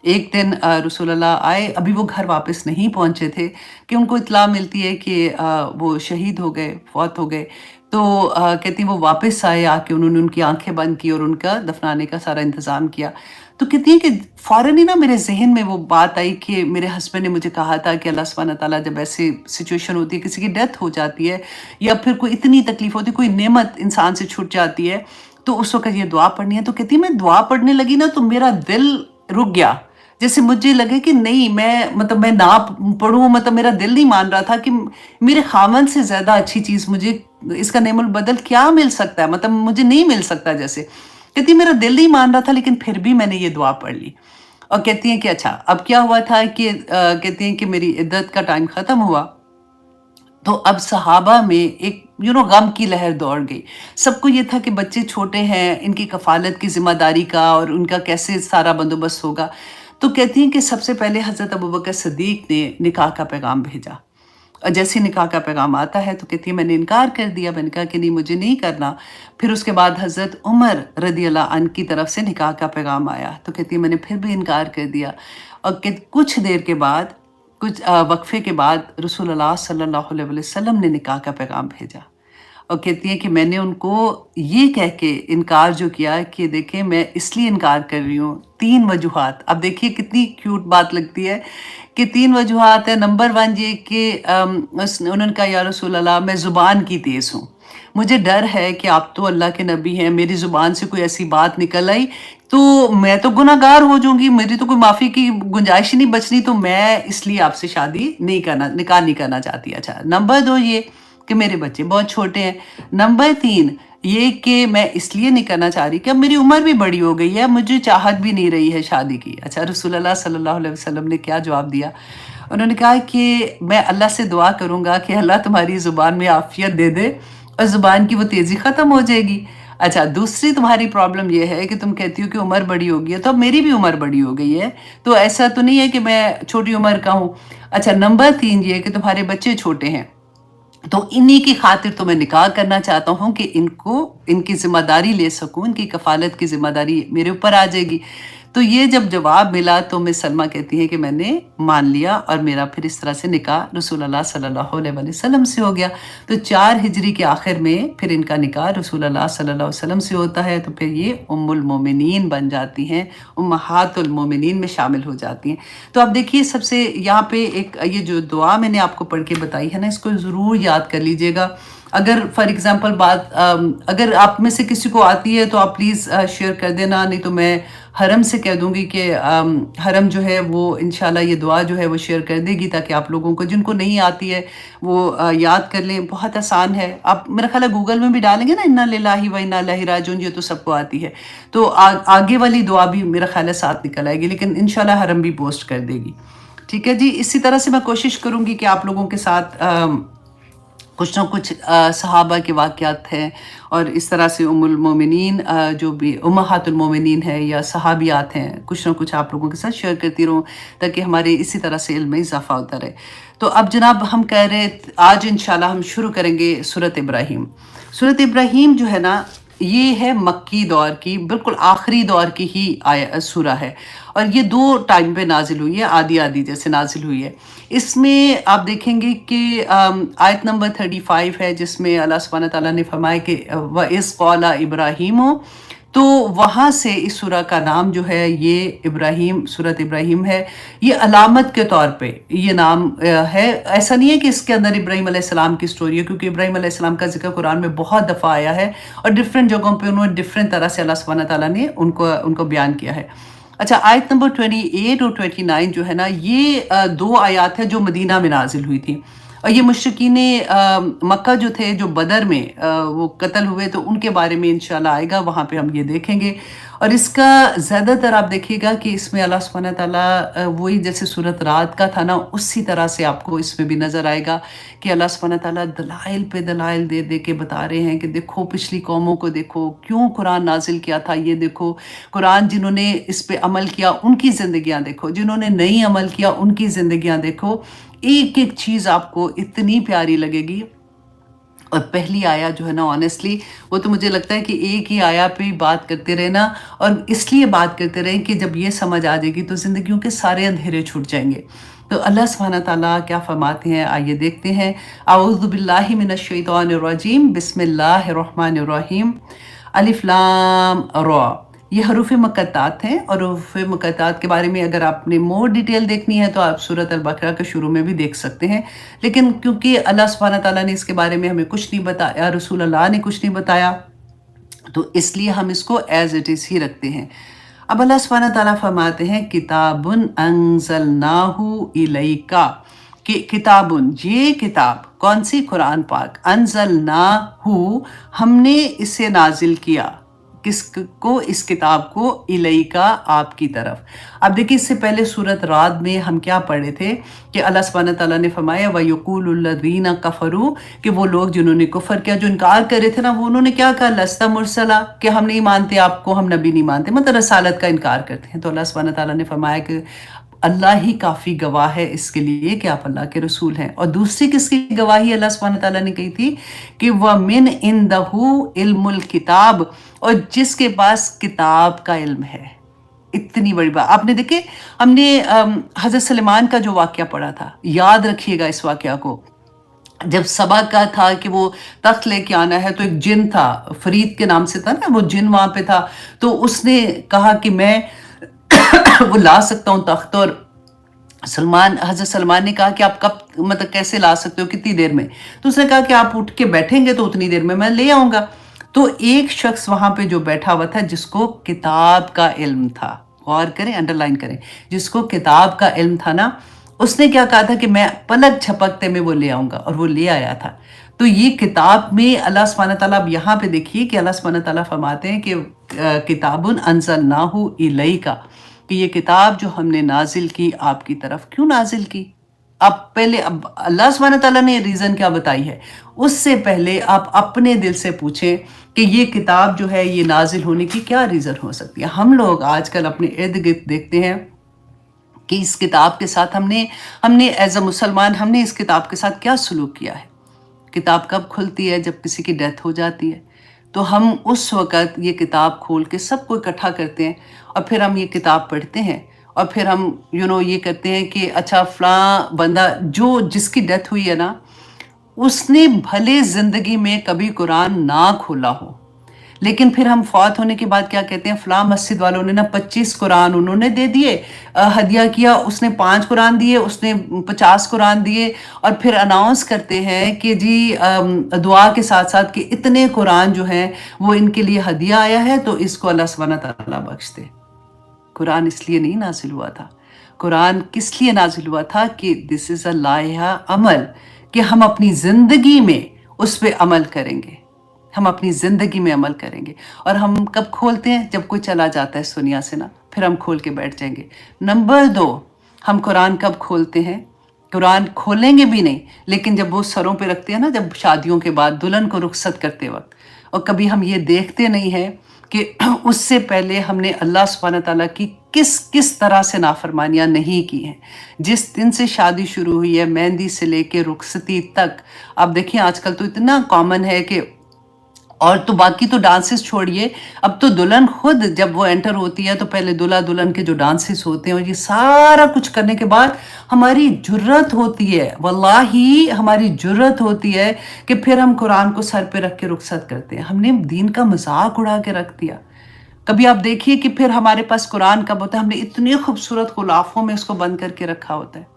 एक दिन रसूल अल्लाह आए, अभी वो घर वापस नहीं पहुँचे थे कि उनको इत्तला मिलती है कि वो शहीद हो गए, फौत हो गए। तो कहती हैं वो वापस आए, आके उन्होंने उनकी आँखें बंद की और उनका दफनाने का सारा इंतज़ाम किया। तो कहती हैं कि फ़ौरन ही ना मेरे ज़हन में वो बात आई कि मेरे हस्बैंड ने मुझे कहा था कि अल्लाह सुब्हानहू तआला जब ऐसी सिचुएशन होती है, किसी की डेथ हो जाती है या फिर कोई इतनी तकलीफ़ होती है, कोई नेमत इंसान से छूट जाती है, तो उस वक़्त ये दुआ पढ़नी है। तो कहती है मैं दुआ पढ़ने लगी ना, तो मेरा दिल रुक गया। जैसे मुझे लगे कि नहीं, मैं ना पढ़ूँ, मतलब मेरा दिल नहीं मान रहा था कि मेरे खामन से ज़्यादा अच्छी चीज़ मुझे इसका नेमुल बदल क्या मिल सकता है, मतलब मुझे नहीं मिल सकता जैसे। कहती है मेरा दिल नहीं मान रहा था, लेकिन फिर भी मैंने ये दुआ पढ़ ली। और कहती हैं कि अच्छा अब क्या हुआ था कि कहती हैं कि मेरी इद्दत का टाइम ख़त्म हुआ, तो अब सहाबा में एक गम की लहर दौड़ गई। सबको ये था कि बच्चे छोटे हैं, इनकी कफ़ालत की ज़िम्मेदारी का और उनका कैसे सारा बंदोबस्त होगा। तो कहती हैं कि सबसे पहले हज़रत अबू बकर सिद्दीक़ ने निकाह का पैगाम भेजा, और जैसे ही निकाह का पैगाम आता है तो कहती है मैंने इनकार कर दिया, मैंने कहा कि नहीं, मुझे नहीं करना। फिर उसके बाद हज़रत उमर रज़ी अल्लाह अन्हु की तरफ से निकाह का पैगाम आया, तो कहती है मैंने फिर भी इनकार कर दिया। और कुछ देर के बाद कुछ वक़फ़े के बाद रसूलुल्लाह सल्लल्लाहु अलैहि वसल्लम ने निकाह का पैगाम भेजा और कहती हैं कि मैंने उनको ये कह के इनकार जो किया कि देखें मैं इसलिए इनकार कर रही हूँ, 3 वजूहात। अब देखिए कितनी क्यूट बात लगती है कि 3 वजूहात है। नंबर 1 ये कि उन्होंने कहा या रसूल अल्लाह मैं ज़ुबान की तेज़ हूँ। मुझे डर है कि आप तो अल्लाह के नबी हैं, मेरी ज़ुबान से कोई ऐसी बात निकल आई तो मैं तो गुनहगार हो जाऊँगी, मेरी तो कोई माफ़ी की गुंजाइश ही नहीं बचनी, तो मैं इसलिए आपसे शादी नहीं करना, निकाह नहीं करना चाहती। अच्छा, नंबर 2 ये कि मेरे बच्चे बहुत छोटे हैं। नंबर 3 ये कि मैं इसलिए नहीं करना चाह रही कि अब मेरी उम्र भी बड़ी हो गई है, मुझे चाहत भी नहीं रही है शादी की। अच्छा, रसूलुल्लाह सल्लल्लाहु अलैहि वसल्लम ने क्या जवाब दिया? उन्होंने कहा कि मैं अल्लाह से दुआ करूँगा कि अल्लाह तुम्हारी ज़ुबान में आफ़ियत दे दे और ज़ुबान की वो तेज़ी ख़त्म हो जाएगी। अच्छा, दूसरी तुम्हारी प्रॉब्लम ये है कि तुम कहती हो कि उम्र बड़ी हो गई है, तो अब मेरी भी उम्र बड़ी हो गई है, तो ऐसा तो नहीं है कि मैं छोटी उम्र का हूँ। अच्छा, नंबर 3 ये कि तुम्हारे बच्चे छोटे हैं, तो इन्हीं की खातिर तो मैं निकाह करना चाहता हूँ कि इनको इनकी ज़िम्मेदारी ले सकूँ, इनकी कफ़ालत की ज़िम्मेदारी मेरे ऊपर आ जाएगी। तो ये जब जवाब मिला तो मिस सलमा कहती हैं कि मैंने मान लिया और मेरा फिर इस तरह से निकाह रसूलुल्लाह सल्लल्लाहु अलैहि वसल्लम से हो गया। तो 4 हिजरी के आखिर में फिर इनका निकाह रसूलुल्लाह सल्लल्लाहु अलैहि वसल्लम से होता है, तो फिर ये उम्मुल मोमिनीन बन जाती हैं, उम्महातुल मोमिनीन में शामिल हो जाती हैं। तो अब देखिए सबसे यहाँ पे एक ये जो दुआ मैंने आपको पढ़ के बताई है ना, इसको ज़रूर याद कर लीजिएगा। अगर फॉर एग्ज़ाम्पल बात अगर आप में से किसी को आती है तो आप प्लीज़ शेयर कर देना, नहीं तो मैं हरम से कह दूँगी कि हरम जो है वो इंशाल्लाह ये दुआ जो है वो शेयर कर देगी, ताकि आप लोगों को जिनको नहीं आती है वो याद कर लें। बहुत आसान है, आप मेरा ख़्याल है गूगल में भी डालेंगे ना इन्ना लिल्लाहि व इन्ना इलैहि राजिऊन, ये तो सबको आती है। तो आगे वाली दुआ भी मेरा ख़्याल है साथ निकल आएगी, लेकिन इंशाल्लाह हरम भी पोस्ट कर देगी। ठीक है जी, इसी तरह से मैं कोशिश करूँगी कि आप लोगों के साथ कुछ ना कुछ सहाबा के वाक़यात हैं और इस तरह से उम्मुल मोमिनीन जो भी उम्महातुल मोमिनीन है या सहाबियात हैं, कुछ ना कुछ आप लोगों के साथ शेयर करती रहूँ, ताकि हमारे इसी तरह से इल्म में इज़ाफ़ा होता रहे। तो अब जनाब हम कह रहे आज इंशाल्लाह हम शुरू करेंगे सूरत इब्राहीम। सूरत इब्राहीम जो है ना, ये है मक्की दौर की, बिल्कुल आखिरी दौर की ही सूरा है और ये 2 टाइम पे नाजिल हुई है, आधी आधी जैसे नाजिल हुई है। इसमें आप देखेंगे कि आयत नंबर 35 है, जिसमें अल्लाह सुब्हानहू व तआला ने फरमाया कि व इज़ क़ाला इब्राहीम, तो वहाँ से इस सूरा का नाम जो है ये इब्राहीम, सूरत इब्राहीम है। ये अलामत के तौर पे ये नाम है, ऐसा नहीं है कि इसके अंदर इब्राहीम अलैहिस्सलाम की स्टोरी है, क्योंकि इब्राहीम अलैहिस्सलाम का ज़िक्र कुरान में बहुत दफ़ा आया है और डिफरेंट जगहों पे उन्होंने डिफरेंट तरह से अल्लाह सुब्हानहू व तआला ने उनको बयान किया है। अच्छा, आयत नंबर 28 और 29 जो है ना, ये 2 आयत है जो मदीना में नाजिल हुई थी और ये मुश्रिकीन मक्का जो थे, जो बदर में वो कत्ल हुए, तो उनके बारे में इंशाल्लाह आएगा, वहाँ पे हम ये देखेंगे। और इसका ज़्यादातर आप देखिएगा कि इसमें अल्लाह सुब्हानहू व तआला वही जैसे सूरत रात का था ना, उसी तरह से आपको इसमें भी नज़र आएगा कि अल्लाह सुब्हानहू व तआला दलाइल पे दलाइल दे दे के बता रहे हैं कि देखो पिछली कौमों को देखो, क्यों कुरान नाजिल किया था, ये देखो कुरान जिन्होंने इस पे अमल किया उनकी ज़िंदगियाँ देखो, जिन्होंने नहीं अमल किया उनकी ज़िंदगियाँ देखो। एक एक चीज़ आपको इतनी प्यारी लगेगी। और पहली आया जो है ना, ऑनेस्टली वो तो मुझे लगता है कि एक ही आया पे ही बात करते रहे ना, और इसलिए बात करते रहे कि जब ये समझ आ जाएगी तो ज़िंदगियों के सारे अंधेरे छूट जाएंगे। तो अल्लाह सुब्हानहू व तआला क्या फरमाते हैं, आइए देखते हैं। अऊज़ु बिल्लाहि मिनश शैतानिर रजीम, बिस्मिल्लाहिर रहमानिर रहीम, अलिफ लाम रा। ये हरूफ मुक़त्तात हैं और हरूफ मुक़त्तात के बारे में अगर आपने मोर डिटेल देखनी है तो आप सूरत अल-बक़रा के शुरू में भी देख सकते हैं। लेकिन क्योंकि अल्लाह सुब्हानहू व तआला ने इसके बारे में हमें कुछ नहीं बताया, रसूल अल्लाह ने कुछ नहीं बताया, तो इसलिए हम इसको एज़ इट इज़ ही रखते हैं। अब अल्लाह सुब्हानहू व तआला फरमाते हैं किताबुन अंज़लनाहु इलैका, कि किताबुन, ये किताब कौन सी, कुरान पाक, अंज़लनाहु, हमने इसे नाजिल किया, किसको, इस किताब को, इलैका, आपकी तरफ। अब देखिए इससे पहले सूरत रात में हम क्या पढ़े थे कि अल्लाह सुब्हानहू व तआला ने फरमाया व यक़ूलुल्लज़ीना कफ़रू, कि वो लोग जिन्होंने कुफ़र किया, जो इनकार कर रहे थे ना, वो उन्होंने क्या कहा, लस्ता मुरसला, कि हम नहीं मानते आपको, हम नबी नहीं मानते, मतलब रसालत का इनकार करते हैं। तो अल्लाह सुब्हानहू व तआला ने फरमाया कि अल्लाह ही काफ़ी गवाह है इसके लिए कि आप अल्लाह के रसूल हैं। और दूसरी किसकी गवाही अल्लाह सुब्हानहू व तआला ने कही थी कि व मिन इंदहु इल्मुल किताब, और जिसके पास किताब का इल्म है। इतनी बड़ी बात आपने देखे। हमने हजरत सलेमान का जो वाकया पढ़ा था, याद रखिएगा इस वाकया को। जब सबा का था कि वो तख्त लेके आना है, तो एक जिन था, फरीद के नाम से था ना, वो जिन वहां पे था। तो उसने कहा कि मैं वो ला सकता हूँ तख्त। और हजरत सलमान ने कहा कि आप कब, मतलब कैसे ला सकते हो, कितनी देर में? तो उसने कहा कि आप उठ के बैठेंगे तो उतनी देर में मैं ले आऊंगा। तो एक शख्स वहां पे जो बैठा हुआ था, जिसको किताब का इल्म था, गौर करें, अंडरलाइन करें, जिसको किताब का इल्म था ना, उसने क्या कहा था कि मैं पलक झपकते में वो ले आऊंगा, और वो ले आया था। तो ये किताब में अल्लाह सुब्हानहू तआला, अब यहाँ पे देखिए कि अल्लाह सुब्हानहू तआला फरमाते हैं कि किताबुन अंज़लनाहु इलैका, कि ये किताब जो हमने नाजिल की आपकी तरफ। क्यों नाजिल की? अब पहले, अब अल्लाह सुब्हानहू तआला ने रीज़न क्या बताई है, उससे पहले आप अपने दिल से पूछें कि ये किताब जो है ये नाजिल होने की क्या रीज़न हो सकती है। हम लोग आजकल अपने इर्द गिर्द देखते हैं कि इस किताब के साथ हमने एज अ मुसलमान हमने इस किताब के साथ क्या सलूक किया है। किताब कब खुलती है? जब किसी की डेथ हो जाती है। तो हम उस वक़्त ये किताब खोल के सबको इकट्ठा करते हैं, और फिर हम ये किताब पढ़ते हैं, और फिर हम ये करते हैं कि अच्छा फ़लाँ बंदा जो जिसकी डेथ हुई है ना, उसने भले ज़िंदगी में कभी कुरान ना खोला हो, लेकिन फिर हम फौत होने के बाद क्या कहते हैं, फ़लाँ मस्जिद वालों ने ना 25 कुरान उन्होंने दे दिए, हदिया किया, उसने 5 कुरान दिए, उसने 50 कुरान दिए, और फिर अनाउंस करते हैं कि जी दुआ के साथ साथ कि इतने कुरान जो हैं वो इनके लिए हदिया आया है, तो इसको अल्लाह सुब्हानहू तआला बख्श दे। कुरान इसलिए नहीं नाजिल हुआ था। कुरान किस लिए नाजिल हुआ था? कि दिस इज़ अ लाइहा अमल, कि हम अपनी ज़िंदगी में उस पे अमल करेंगे, हम अपनी ज़िंदगी में अमल करेंगे। और हम कब खोलते हैं? जब कोई चला जाता है इस दुनिया से ना, फिर हम खोल के बैठ जाएंगे। नंबर 2, हम कुरान कब खोलते हैं? कुरान खोलेंगे भी नहीं, लेकिन जब वो सरों पे रखते हैं ना, जब शादियों के बाद दुल्हन को रुखसत करते वक्त, और कभी हम ये देखते नहीं हैं कि उससे पहले हमने अल्लाह सुब्हानहू तआला की किस किस तरह से नाफरमानियाँ नहीं की हैं। जिस दिन से शादी शुरू हुई है, मेहंदी से लेके रुखसती तक, अब देखिए आजकल तो इतना कॉमन है कि, और तो बाकी तो डांसेस छोड़िए, अब तो दुल्हन खुद जब वो एंटर होती है तो पहले दूल्हा दुल्हन के जो डांसेस होते हैं, और ये सारा कुछ करने के बाद हमारी जुर्रत होती है, वल्लाही हमारी जुर्रत होती है कि फिर हम कुरान को सर पे रख के रुखसत करते हैं। हमने दीन का मजाक उड़ा के रख दिया। कभी आप देखिए कि फिर हमारे पास कुरान कब होता है, हमने इतनी खूबसूरत गुलाफों में उसको बंद करके रखा होता है।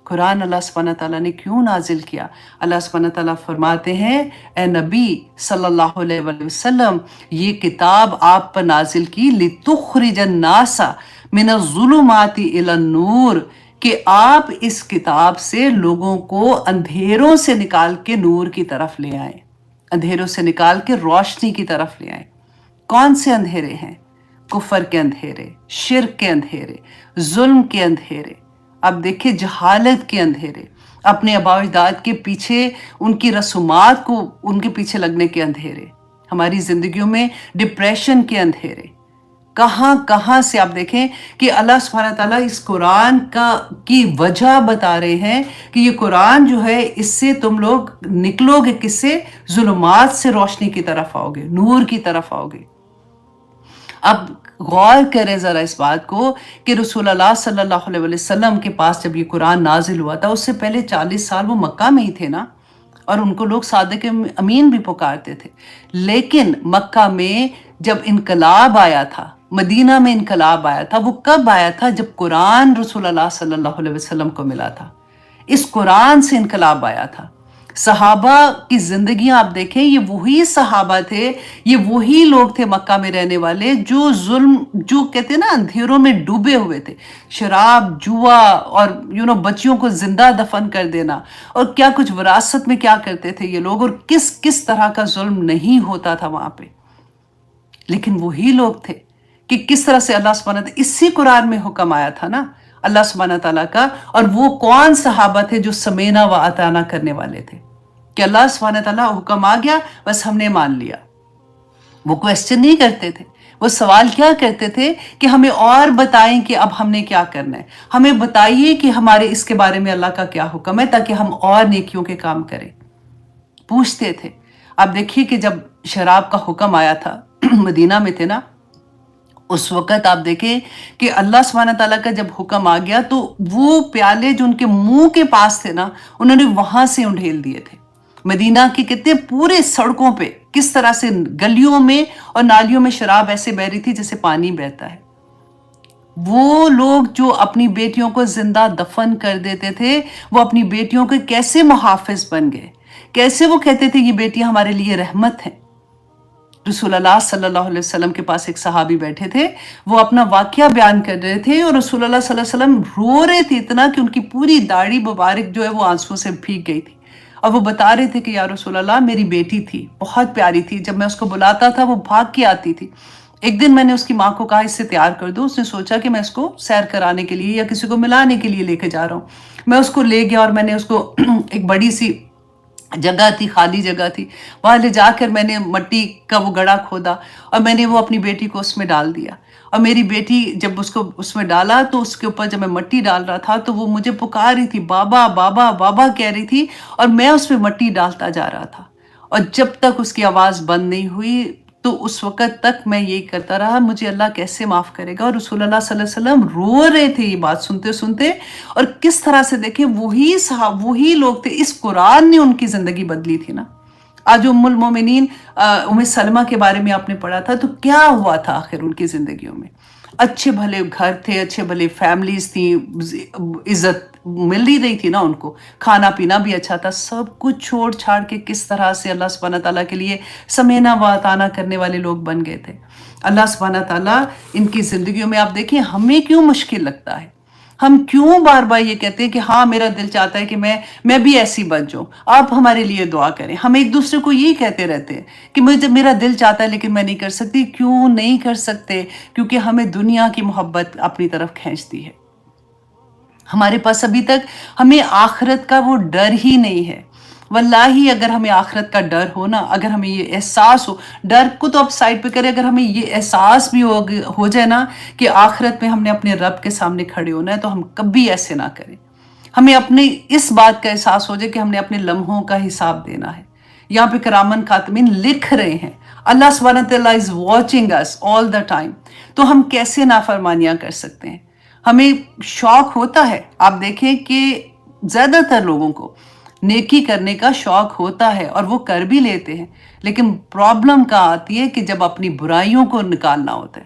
कुरान अल्लाह सुब्हानहू तआला ने क्यों नाजिल किया? अल्लाह सुब्हानहू तआला फरमाते हैं, ए नबी सल्लल्लाहु अलैहि वसल्लम, ये किताब आप पर नाजिल की लितुखरिजन नासा मिनज़्ज़ुलुमाति इलन नूर, कि आप इस किताब से लोगों को अंधेरों से निकाल के नूर की तरफ ले आए, अंधेरों से निकाल के रोशनी की तरफ ले आए। कौन से अंधेरे हैं? कुफर के अंधेरे, शिर्क के अंधेरे, जुल्म के अंधेरे, अब देखिए जहालत के अंधेरे, अपने आबा अजदाद के पीछे, उनकी रसूमात को उनके पीछे लगने के अंधेरे, हमारी जिंदगियों में डिप्रेशन के अंधेरे, कहाँ कहाँ से आप देखें कि अल्लाह सुब्हानहू तआला इस कुरान की वजह बता रहे हैं कि ये कुरान जो है, इससे तुम लोग निकलोगे किससे? जुल्मात से रोशनी की तरफ आओगे, नूर की तरफ आओगे। अब गौर करें ज़रा इस बात को कि रसूलुल्लाह सल्लल्लाहु अलैहि वसल्लम के पास जब ये कुरान नाजिल हुआ था, उससे पहले 40 साल वो मक्का में ही थे ना, और उनको लोग सादिक अमीन भी पुकारते थे। लेकिन मक्का में जब इनकलाब आया था, मदीना में इनकलाब आया था, वो कब आया था? जब कुरान रसूलुल्लाह सल्लल्लाहु अलैहि वसल्लम को मिला था। इस कुरान से इनकलाब आया था। सहाबा की जिंदगी आप देखें, ये वही सहाबा थे, ये वही लोग थे मक्का में रहने वाले जो जुल्म, जो कहते हैं ना, अंधेरों में डूबे हुए थे। शराब, जुआ, और बच्चियों को जिंदा दफन कर देना, और क्या कुछ विरासत में क्या करते थे ये लोग, और किस किस तरह का जुल्म नहीं होता था वहां पे। लेकिन वही लोग थे कि किस तरह से अल्लाह सुब्हानहू तआला, इसी कुरान में हुक्म आया था ना अल्लाह सुब्हानहू तआला का, और वो कौन सहाबा थे जो समेना व अताना करने वाले थे, कि अल्लाह सुब्हानहू तआला हुक्म आ गया, बस हमने मान लिया। वो क्वेश्चन नहीं करते थे, वो सवाल क्या करते थे कि हमें और बताएं कि अब हमने क्या करना है, हमें बताइए कि हमारे इसके बारे में अल्लाह का क्या हुक्म है, ताकि हम और नेकियों के काम करें। पूछते थे। अब देखिए कि जब शराब का हुक्म आया था, मदीना में थे ना, اس وقت آپ دیکھیں کہ اللہ سبحانہ تعالیٰ کا جب حکم آ گیا تو وہ پیالے جو ان کے منہ کے پاس تھے نا، انہوں نے وہاں سے انڈھیل دیے تھے۔ مدینہ کی کتنے پورے سڑکوں پہ کس طرح سے گلیوں میں اور نالیوں میں شراب ایسے بہ رہی تھی جیسے پانی بہتا ہے۔ وہ لوگ جو اپنی بیٹیوں کو زندہ دفن کر دیتے تھے، وہ اپنی بیٹیوں کے کیسے محافظ بن گئے، کیسے وہ کہتے تھے یہ بیٹیاں ہمارے لیے رحمت ہیں۔ رسول اللہ صلی اللہ علیہ وسلم کے پاس ایک صحابی بیٹھے تھے، وہ اپنا واقعہ بیان کر رہے تھے اور رسول اللہ صلی اللہ علیہ وسلم رو رہے تھے اتنا کہ ان کی پوری داڑھی مبارک جو ہے وہ آنسوں سے بھیگ گئی تھی، اور وہ بتا رہے تھے کہ یا رسول اللہ میری بیٹی تھی، بہت پیاری تھی، جب میں اس کو بلاتا تھا وہ بھاگ کے آتی تھی۔ ایک دن میں نے اس کی ماں کو کہا اس سے تیار کر دو، اس نے سوچا کہ میں اس کو سیر کرانے کے لیے یا کسی کو ملانے کے لیے لے کے جا رہا ہوں۔ میں اس کو لے گیا اور میں نے اس کو ایک بڑی سی جگہ تھی، خالی جگہ تھی، وہاں لے جا کر میں نے مٹی کا وہ گڑھا کھودا اور میں نے وہ اپنی بیٹی کو اس میں ڈال دیا، اور میری بیٹی جب اس کو اس میں ڈالا تو اس کے اوپر جب میں مٹی ڈال رہا تھا تو وہ مجھے پکار رہی تھی، بابا بابا بابا کہہ رہی تھی، اور میں اس میں مٹی ڈالتا جا رہا تھا، اور جب تک اس کی آواز بند نہیں ہوئی تو اس وقت تک میں یہی کرتا رہا، مجھے اللہ کیسے معاف کرے گا۔ اور رسول اللہ صلی اللہ علیہ وسلم رو رہے تھے یہ بات سنتے سنتے، اور کس طرح سے دیکھیں وہی لوگ تھے، اس قرآن نے ان کی زندگی بدلی تھی نا۔ آج ام المومنین ام سلمہ کے بارے میں آپ نے پڑھا تھا تو کیا ہوا تھا آخر ان کی زندگیوں میں؟ اچھے بھلے گھر تھے، اچھے بھلے فیملیز تھیں، عزت مل ہی رہی تھی نا ان کو، کھانا پینا بھی اچھا تھا، سب کچھ چھوڑ چھاڑ کے کس طرح سے اللہ سبحانہ تعالیٰ کے لیے سمینا و اطانا کرنے والے لوگ بن گئے تھے۔ اللہ سبحانہ تعالیٰ ان کی زندگیوں میں، آپ دیکھیں ہمیں کیوں مشکل لگتا ہے، ہم کیوں بار بار یہ کہتے ہیں کہ ہاں میرا دل چاہتا ہے کہ میں بھی ایسی بن جاؤں، آپ ہمارے لیے دعا کریں۔ ہم ایک دوسرے کو یہی کہتے رہتے ہیں کہ میرا دل چاہتا ہے لیکن میں نہیں کر سکتی۔ کیوں نہیں کر سکتے؟ کیونکہ ہمیں دنیا کی محبت اپنی طرف کھینچتی ہے، ہمارے پاس ابھی تک ہمیں آخرت کا وہ ڈر ہی نہیں ہے۔ واللہ اگر ہمیں آخرت کا ڈر ہو نا، اگر ہمیں یہ احساس ہو، ڈر کو تو آپ سائڈ پہ کریں، اگر ہمیں یہ احساس بھی ہو جائے نا کہ آخرت میں ہم نے اپنے رب کے سامنے کھڑے ہونا ہے، تو ہم کبھی ایسے نہ کریں۔ ہمیں اپنے اس بات کا احساس ہو جائے کہ ہم نے اپنے لمحوں کا حساب دینا ہے۔ یہاں پہ کرامن کاتبین لکھ رہے ہیں، اللہ سبحانہ تعالیٰ is watching us all the time, تو ہم کیسے نافرمانیاں کر سکتے ہیں؟ ہمیں شوق ہوتا ہے، آپ دیکھیں کہ زیادہ تر لوگوں کو نیکی کرنے کا شوق ہوتا ہے اور وہ کر بھی لیتے ہیں، لیکن پرابلم کہاں آتی ہے کہ جب اپنی برائیوں کو نکالنا ہوتا ہے،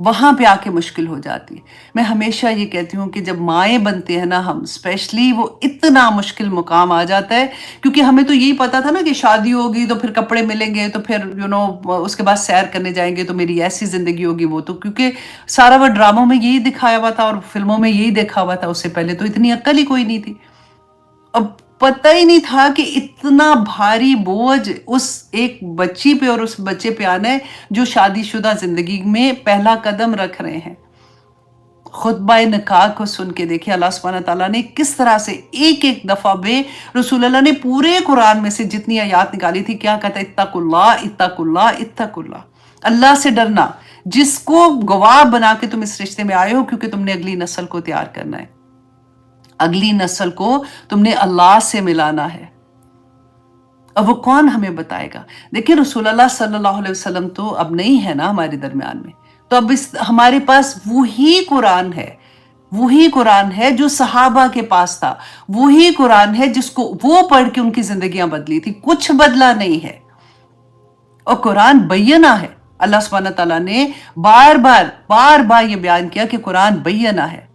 وہاں پہ آ کے مشکل ہو جاتی ہے۔ میں ہمیشہ یہ کہتی ہوں کہ جب مائیں بنتے ہیں نا ہم اسپیشلی، وہ اتنا مشکل مقام آ جاتا ہے، کیونکہ ہمیں تو یہی پتا تھا نا کہ شادی ہوگی تو پھر کپڑے ملیں گے، تو پھر اس کے بعد سیر کرنے جائیں گے تو میری ایسی زندگی ہوگی، وہ تو کیونکہ سارا وہ ڈراموں میں یہی دکھایا ہوا تھا اور فلموں میں یہی دیکھا ہوا تھا، اس سے پہلے تو اتنی عقل ہی کوئی نہیں تھی۔ اب پتہ ہی نہیں تھا کہ اتنا بھاری بوجھ اس ایک بچی پہ اور اس بچے پہ آنا ہے جو شادی شدہ زندگی میں پہلا قدم رکھ رہے ہیں۔ خطبہ نکاح کو سن کے دیکھیں اللہ سبحانہ تعالیٰ نے کس طرح سے ایک ایک دفعہ بے رسول اللہ نے پورے قرآن میں سے جتنی آیات نکالی تھی، کیا کہتا ہے؟ اتقوا اللہ اتقوا اللہ اتقوا اللہ، اللہ سے ڈرنا، جس کو گواہ بنا کے تم اس رشتے میں آئے ہو، کیونکہ تم نے اگلی نسل کو تیار کرنا ہے، اگلی نسل کو تم نے اللہ سے ملانا ہے۔ اب وہ کون ہمیں بتائے گا؟ دیکھیں رسول اللہ صلی اللہ علیہ وسلم تو اب نہیں ہے نا ہمارے درمیان میں، تو اب ہمارے پاس وہی قرآن ہے، وہی قرآن ہے جو صحابہ کے پاس تھا، وہی قرآن ہے جس کو وہ پڑھ کے ان کی زندگیاں بدلی تھی، کچھ بدلا نہیں ہے، اور قرآن بینہ ہے۔ اللہ سبحانہ تعالیٰ نے بار بار یہ بیان کیا کہ قرآن بینہ ہے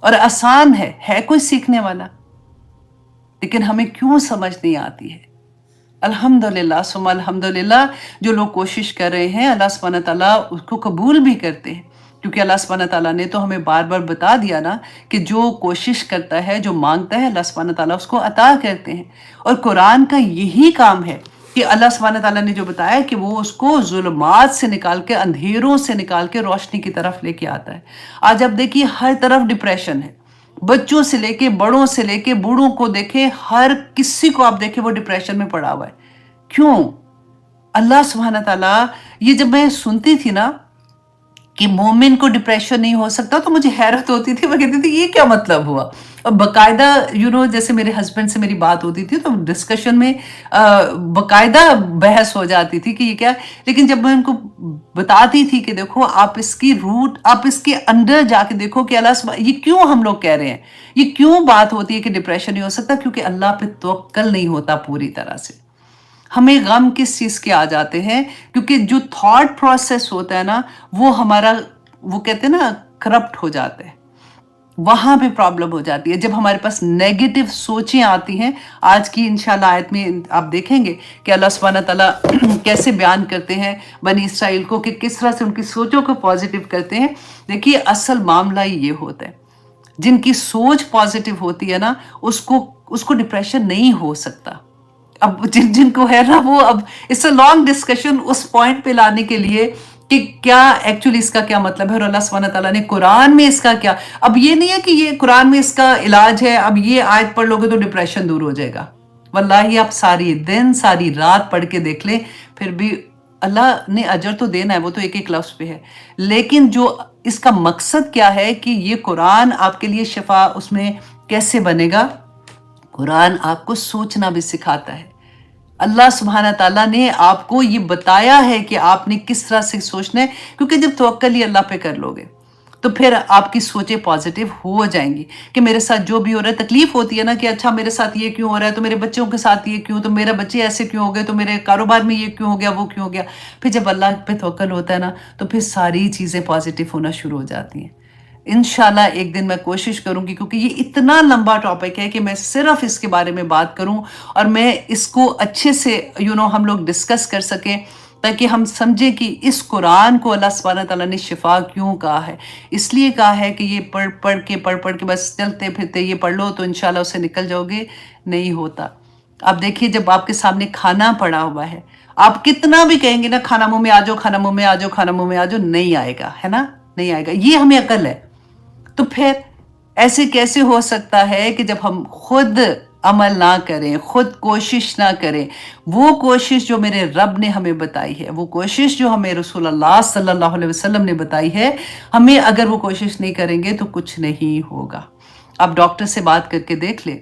اور آسان ہے کوئی سیکھنے والا، لیکن ہمیں کیوں سمجھ نہیں آتی ہے؟ الحمدللہ ثم الحمدللہ جو لوگ کوشش کر رہے ہیں، اللہ سبحانہ تعالیٰ اس کو قبول بھی کرتے ہیں، کیونکہ اللہ سبحانہ تعالیٰ نے تو ہمیں بار بار بتا دیا نا کہ جو کوشش کرتا ہے، جو مانگتا ہے، اللہ سبحانہ تعالیٰ اس کو عطا کرتے ہیں۔ اور قرآن کا یہی کام ہے کہ اللہ سبحانہ تعالیٰ نے جو بتایا کہ وہ اس کو ظلمات سے نکال کے، اندھیروں سے نکال کے روشنی کی طرف لے کے آتا ہے۔ آج اب دیکھیے ہر طرف ڈپریشن ہے، بچوں سے لے کے بڑوں سے لے کے بوڑھوں کو دیکھیں، ہر کسی کو آپ دیکھیں وہ ڈپریشن میں پڑا ہوا ہے۔ کیوں؟ اللہ سبحانہ تعالیٰ، یہ جب میں سنتی تھی نا کہ मोमिन को डिप्रेशन नहीं हो सकता, तो मुझे हैरत होती थी। मैं कहती थी ये क्या मतलब हुआ? और बाकायदा जैसे मेरे हस्बैंड से मेरी बात होती थी तो डिस्कशन में बाकायदा बहस हो जाती थी कि ये क्या। लेकिन जब मैं उनको बताती थी कि देखो आप इसकी रूट, आप इसके अंदर जाके देखो कि ये क्यों हम लोग कह रहे हैं, ये क्यों बात होती है कि डिप्रेशन नहीं हो सकता, क्योंकि अल्लाह पे तवक्कल नहीं होता पूरी तरह से। हमें गम किस चीज के आ जाते हैं, क्योंकि जो थॉट प्रोसेस होता है ना, वो हमारा, वो कहते हैं ना, करप्ट हो जाता है। वहां पे प्रॉब्लम हो जाती है जब हमारे पास नेगेटिव सोचें आती हैं। आज की इंशाल्लाह आयत में आप देखेंगे कि अल्लाह सुब्हानहू तआला कैसे बयान करते हैं बनी इसराइल को कि किस तरह से उनकी सोचों को पॉजिटिव करते हैं। देखिए असल मामला ये होता है, जिनकी सोच पॉजिटिव होती है ना, उसको डिप्रेशन नहीं हो सकता। अब जिनको है ना, वो अब इट्स अ लॉन्ग डिस्कशन उस पॉइंट पे लाने के लिए कि क्या एक्चुअली इसका क्या मतलब है, और अल्लाह सुब्हानहू तआला ने कुरान में इसका क्या। अब ये नहीं है कि ये कुरान में इसका इलाज है, अब ये आयत पढ़ लोगे तो डिप्रेशन दूर हो जाएगा। वल्लाही आप सारी दिन सारी रात पढ़ के देख लें, फिर भी अल्लाह ने अजर तो देना है, वो तो एक एक लफ्ज पे है। लेकिन जो इसका मकसद क्या है कि ये कुरान आपके लिए शिफा उसमें कैसे बनेगा। कुरान आपको सोचना भी सिखाता है। अल्लाह सुब्हाना ताला ने आपको ये बताया है कि आपने किस तरह से सोचना है, क्योंकि जब तवक्कल ही अल्लाह पे कर लोगे तो फिर आपकी सोचें पॉजिटिव हो जाएंगी कि मेरे साथ जो भी हो रहा है, तकलीफ होती है ना कि अच्छा मेरे साथ ये क्यों हो रहा है, तो मेरे बच्चों के साथ ये क्यों, तो मेरे बच्चे ऐसे क्यों हो गए, तो मेरे कारोबार में ये क्यों हो गया, वो क्यों हो गया। फिर जब अल्लाह पे तवक्कल होता है ना, तो फिर सारी चीज़ें पॉजिटिव होना शुरू हो जाती हैं। इंशाल्लाह एक दिन मैं कोशिश करूंगी, क्योंकि ये इतना लंबा टॉपिक है कि मैं सिर्फ इसके बारे में बात करूं और मैं इसको अच्छे से हम लोग डिस्कस कर सकें, ताकि हम समझें कि इस कुरान को अल्लाह सुब्हानहू तआला ने शिफा क्यों कहा है। इसलिए कहा है कि ये पढ़ के बस चलते फिरते ये पढ़ लो तो इंशाल्लाह उससे निकल जाओगे, नहीं होता। आप देखिए जब आपके सामने खाना पड़ा हुआ है, आप कितना भी कहेंगे ना खाना मुंह में आ जाओ, खाना मुंह में आ जाओ, खाना मुंह में आ जाओ, नहीं आएगा, है ना, नहीं आएगा। ये हमें अकल है। तो फिर ऐसे कैसे हो सकता है कि जब हम खुद अमल ना करें, खुद कोशिश ना करें, वो कोशिश जो मेरे रब ने हमें बताई है, वो कोशिश जो हमें रसूलुल्लाह सल्लल्लाहु अलैहि वसल्लम ने बताई है, हमें अगर वो कोशिश नहीं करेंगे तो कुछ नहीं होगा। आप डॉक्टर से बात करके देख ले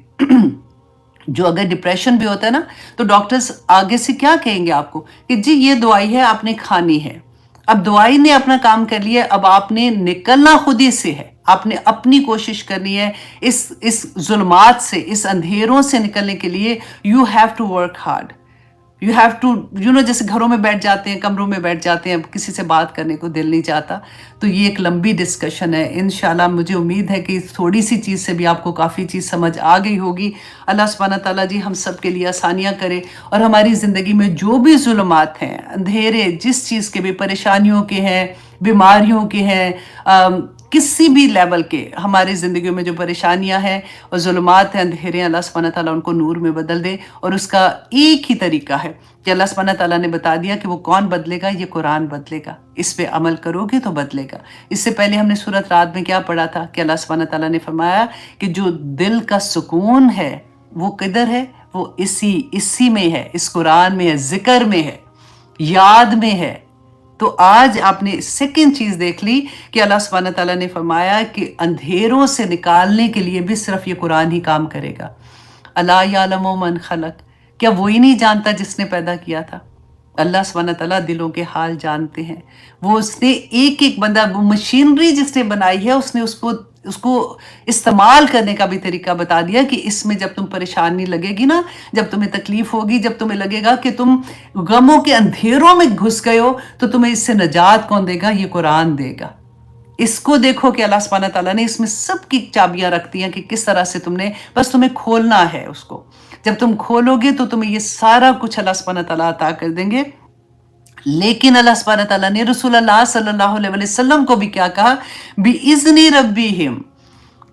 जो अगर डिप्रेशन भी होता है ना, तो डॉक्टर्स आगे से क्या कहेंगे आपको कि जी ये दवाई है आपने खानी है। अब दवाई ने अपना काम कर लिया, अब आपने निकलना खुद ही से है। आपने अपनी कोशिश करनी है इस जुल्मात से, इस अंधेरों से निकलने के लिए। You have to work hard, you have to जैसे घरों में बैठ जाते हैं, कमरों में बैठ जाते हैं, अब किसी से बात करने को दिल नहीं चाहता। तो ये एक लंबी डिस्कशन है। इंशाल्लाह मुझे उम्मीद है कि थोड़ी सी चीज़ से भी आपको काफ़ी चीज़ समझ आ गई होगी। अल्लाह सुब्हाना ताला जी हम सब के लिए आसानियाँ करे, और हमारी ज़िंदगी में जो भी जुल्मात हैं, अंधेरे जिस चीज़ के भी, परेशानियों के हैं, बीमारियों के हैं, किसी भी लेवल के हमारी ज़िंदगी में जो परेशानियां हैं और जुल्मात हैं, अंधेरे, अल्लाह सुब्हाना ताला उनको नूर में बदल दे। और उसका एक ही तरीका है कि अल्लाह सुब्हाना ताला ने बता दिया कि वो कौन बदलेगा, ये कुरान बदलेगा। इस पे अमल करोगे तो बदलेगा। इससे पहले हमने सूरत रात में क्या पढ़ा था कि अल्लाह सुब्हाना ताला ने फरमाया कि जो दिल का सुकून है वो किधर है, वो इसी में है, इस कुरान में है, जिक्र में है, याद में है। तो आज आपने सेकंड चीज देख ली कि अल्लाह सुब्हाना ताला ने फरमाया कि अंधेरों से निकालने के लिए भी सिर्फ ये कुरान ही काम करेगा। अला यालमु मन खलक, क्या वो ही नहीं जानता जिसने पैदा किया था। अल्लाह सुब्हाना ताला दिलों के हाल जानते हैं। वो उसने एक एक बंदा, वो मशीनरी जिसने बनाई है, उसने उसको इस्तेमाल करने का भी तरीका बता दिया कि इसमें जब तुम परेशानी लगेगी ना, जब तुम्हें तकलीफ होगी, जब तुम्हें लगेगा कि तुम गमों के अंधेरों में घुस गए हो, तो तुम्हें इससे निजात कौन देगा, ये कुरान देगा। इसको देखो कि अल्लाह सुब्हाना ताला ने इसमें सबकी चाबियां रख दी हैं कि किस तरह से बस तुम्हें खोलना है उसको। जब तुम खोलोगे तो तुम्हें ये सारा कुछ अल्लाह सुब्हाना ताला अता कर देंगे। लेकिन अल्लाह सुब्हाना ताला ने रसूलुल्लाह सल्लल्लाहु अलैहि वसल्लम को भी क्या कहा, बिइज़्नि रब्बिहिम,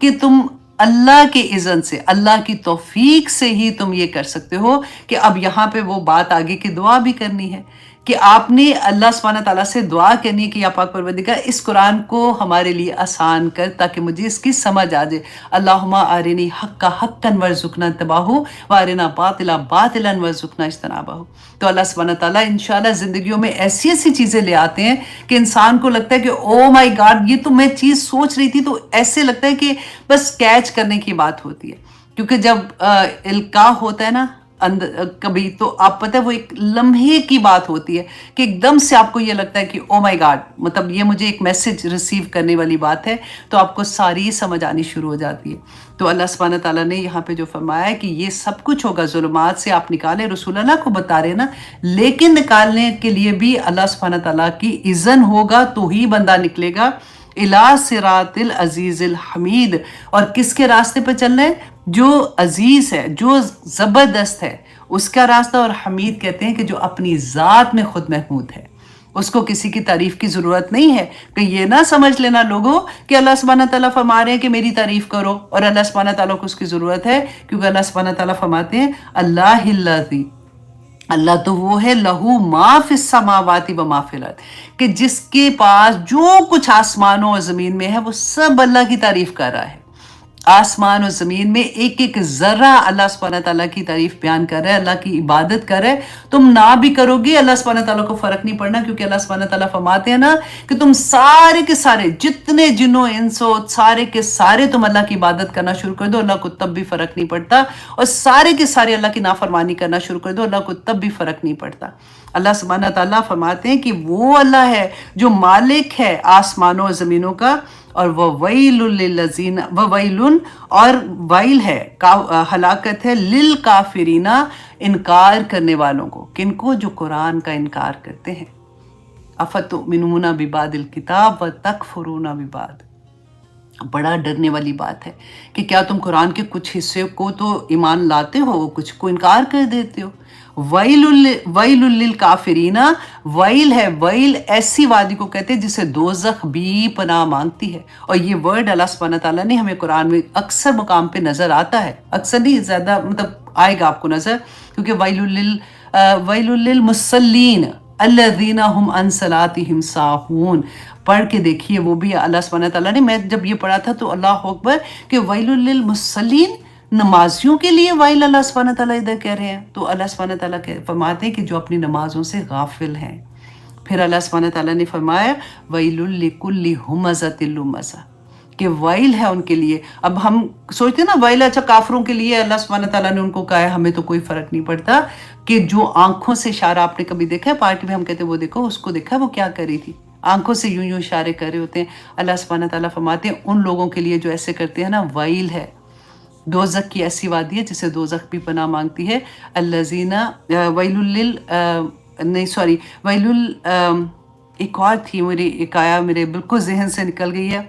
कि तुम अल्लाह के इज़्न से, अल्लाह की तौफीक से ही तुम ये कर सकते हो। कि अब यहाँ पे वो बात आगे की दुआ भी करनी है کہ آپ نے اللہ سبحانہ تعالیٰ سے دعا کرنی ہے کہ یا پاک پروردگار اس قرآن کو ہمارے لیے آسان کر تاکہ مجھے اس کی سمجھ آ جائے. اللہم ارنی حق حقا وارزقنا اتباعہ وارنا باطلا باطلا وارزقنا اجتنابہ. تو اللہ سبحانہ تعالیٰ انشاءاللہ زندگیوں میں ایسی ایسی چیزیں لے آتے ہیں کہ انسان کو لگتا ہے کہ او مائی گاڈ یہ تو میں چیز سوچ رہی تھی، تو ایسے لگتا ہے کہ بس کیچ کرنے کی بات ہوتی ہے. کیونکہ جب القاء ہوتا ہے نا کبھی، تو آپ پتہ ہے وہ ایک لمحے کی بات ہوتی ہے کہ ایک دم سے آپ کو یہ لگتا ہے کہ او مائی گاڈ، مطلب یہ مجھے ایک میسج ریسیو کرنے والی بات ہے، تو آپ کو ساری سمجھ آنی شروع ہو جاتی ہے. تو اللہ سبحانہ تعالیٰ نے یہاں پہ جو فرمایا ہے کہ یہ سب کچھ ہوگا، ظلمات سے آپ نکالیں، رسول اللہ کو بتا رہے نا، لیکن نکالنے کے لیے بھی اللہ سبحانہ تعالیٰ کی اذن ہوگا تو ہی بندہ نکلے گا. الی صراط العزیز الحمید. اور کس کے راستے پہ چل رہے ہیں؟ جو عزیز ہے، جو زبردست ہے، اس کا راستہ. اور حمید کہتے ہیں کہ جو اپنی ذات میں خود محمود ہے، اس کو کسی کی تعریف کی ضرورت نہیں ہے. کہ یہ نہ سمجھ لینا لوگوں کہ اللہ سبحانہ تعالیٰ فرما رہے ہیں کہ میری تعریف کرو، اور اللہ سبحانہ تعالیٰ کو اس کی ضرورت ہے، کیونکہ اللہ سبحانہ تعالیٰ فرماتے ہیں اللہ الذی، اللہ تو وہ ہے لہو ما فی السماوات و ما فی الارض، کہ جس کے پاس جو کچھ آسمانوں اور زمین میں ہے وہ سب اللہ کی تعریف کر رہا ہے. آسمان اور زمین میں ایک ایک ذرہ اللہ سبحانہ تعالیٰ کی تعریف بیان کر رہا ہے، اللہ کی عبادت کر رہا ہے. تم نہ بھی کرو گے اللہ سبحانہ تعالیٰ کو فرق نہیں پڑنا، کیونکہ اللہ سبحانہ تعالیٰ فرماتے ہیں نا کہ تم سارے کے سارے جتنے جنوں انسو سارے کے سارے تم اللہ کی عبادت کرنا شروع کر دو، اللہ کو تب بھی فرق نہیں پڑتا. اور سارے کے سارے اللہ کی نافرمانی کرنا شروع کر دو، اللہ کو تب بھی فرق نہیں پڑتا. اللہ سبحانہ تعالیٰ فرماتے ہیں کہ وہ اللہ ہے جو مالک ہے آسمانوں اور زمینوں کا. اور وَوَيْلٌ لِّلَّذِينَ وَوَيْلٌ، اور ویل ہے، ہلاکت ہے، لِلْكَافِرِينَ، انکار کرنے والوں کو. کن کو؟ جو قرآن کا انکار کرتے ہیں. أَفَتُؤْمِنُونَ بِبَعْضِ الْكِتَابِ وَتَكْفُرُونَ بِبَعْضٍ. بڑا ڈرنے والی بات ہے کہ کیا تم قرآن کے کچھ حصے کو تو ایمان لاتے ہو، کچھ کو انکار کر دیتے ہو. ویل للکافرین، ویل ہے، ویل ایسی وادی کو کہتے ہیں جسے دوزخ بھی پناہ مانگتی ہے. اور یہ ورڈ اللہ سبحانہ تعالیٰ نے ہمیں قرآن میں اکثر مقام پہ نظر آتا ہے، اکثر نہیں زیادہ، مطلب آئے گا آپ کو نظر، کیونکہ ویل للمصلین الذین هم عن صلاتهم ساہون. پڑھ کے دیکھیے وہ بھی اللہ سبحانہ تعالیٰ نے، میں جب یہ پڑھا تھا تو اللہ اکبر کہ ویل للمصلین، نمازیوں کے لیے ویل اللہ سبحانہ تعالیٰ ادھر کہہ رہے ہیں. تو اللہ سبحانہ تعالیٰ فرماتے ہیں کہ جو اپنی نمازوں سے غافل ہیں. پھر اللہ سبحانہ تعالیٰ نے فرمایا ویل لکل ہمزۃ لمزہ، کہ ویل ہے ان کے لیے. اب ہم سوچتے ہیں نا ویل اچھا کافروں کے لیے، اللہ سبحانہ تعالیٰ نے ان کو کہا ہے، ہمیں تو کوئی فرق نہیں پڑتا. کہ جو آنکھوں سے اشارہ آپ نے کبھی دیکھا ہے پارٹی میں، ہم کہتے ہیں وہ دیکھو اس کو دیکھا وہ کیا کر رہی تھی، آنکھوں سے یوں یوں اشارے کر رہے ہوتے ہیں. اللہ سبحانہ تعالیٰ فرماتے ہیں ان لوگوں کے لیے جو ایسے کرتے ہیں نا، ویل ہے. دوزخ کی ایسی وادی ہے جسے دوزخ بھی پناہ مانگتی ہے. الذین ویل ایک اور تھی، میری ایک آیا میرے بالکل ذہن سے نکل گئی ہے،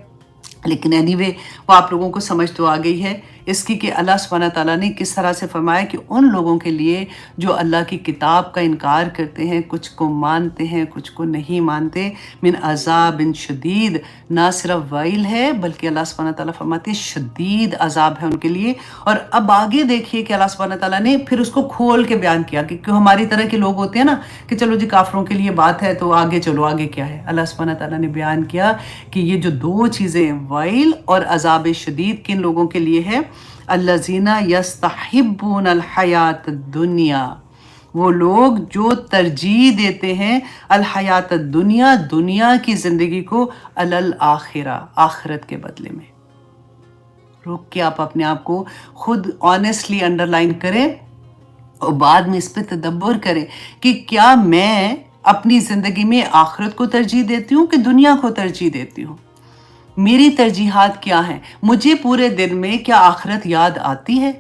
لیکن اینی وے وہ آپ لوگوں کو سمجھ تو آ گئی ہے اس کی، کہ اللہ سبحانہ تعالیٰ نے کس طرح سے فرمایا کہ ان لوگوں کے لیے جو اللہ کی کتاب کا انکار کرتے ہیں، کچھ کو مانتے ہیں کچھ کو نہیں مانتے، من عذاب شدید، نہ صرف ویل ہے بلکہ اللہ سبحانہ تعالیٰ فرماتے ہیں شدید عذاب ہے ان کے لیے. اور اب آگے دیکھیے کہ اللہ سبحانہ تعالیٰ نے پھر اس کو کھول کے بیان کیا کہ ہماری طرح کے لوگ ہوتے ہیں نا کہ چلو جی کافروں کے لیے بات ہے تو آگے چلو، آگے کیا ہے. اللہ سبحانہ تعالیٰ نے بیان کیا کہ یہ جو دو چیزیں ویل اور عذاب شدید کن لوگوں کے لیے ہے. الذین یستحبون الحیات الدنیا، وہ لوگ جو ترجیح دیتے ہیں الحیات الدنیا، دنیا کی زندگی کو، علی الآخرہ، آخرت کے بدلے میں. رک کے آپ اپنے آپ کو خود آنیسٹلی انڈر لائن کریں اور بعد میں اس پہ تدبر کریں کہ کیا میں اپنی زندگی میں آخرت کو ترجیح دیتی ہوں کہ دنیا کو ترجیح دیتی ہوں. میری ترجیحات کیا ہیں؟ مجھے پورے دن میں کیا آخرت یاد آتی ہے؟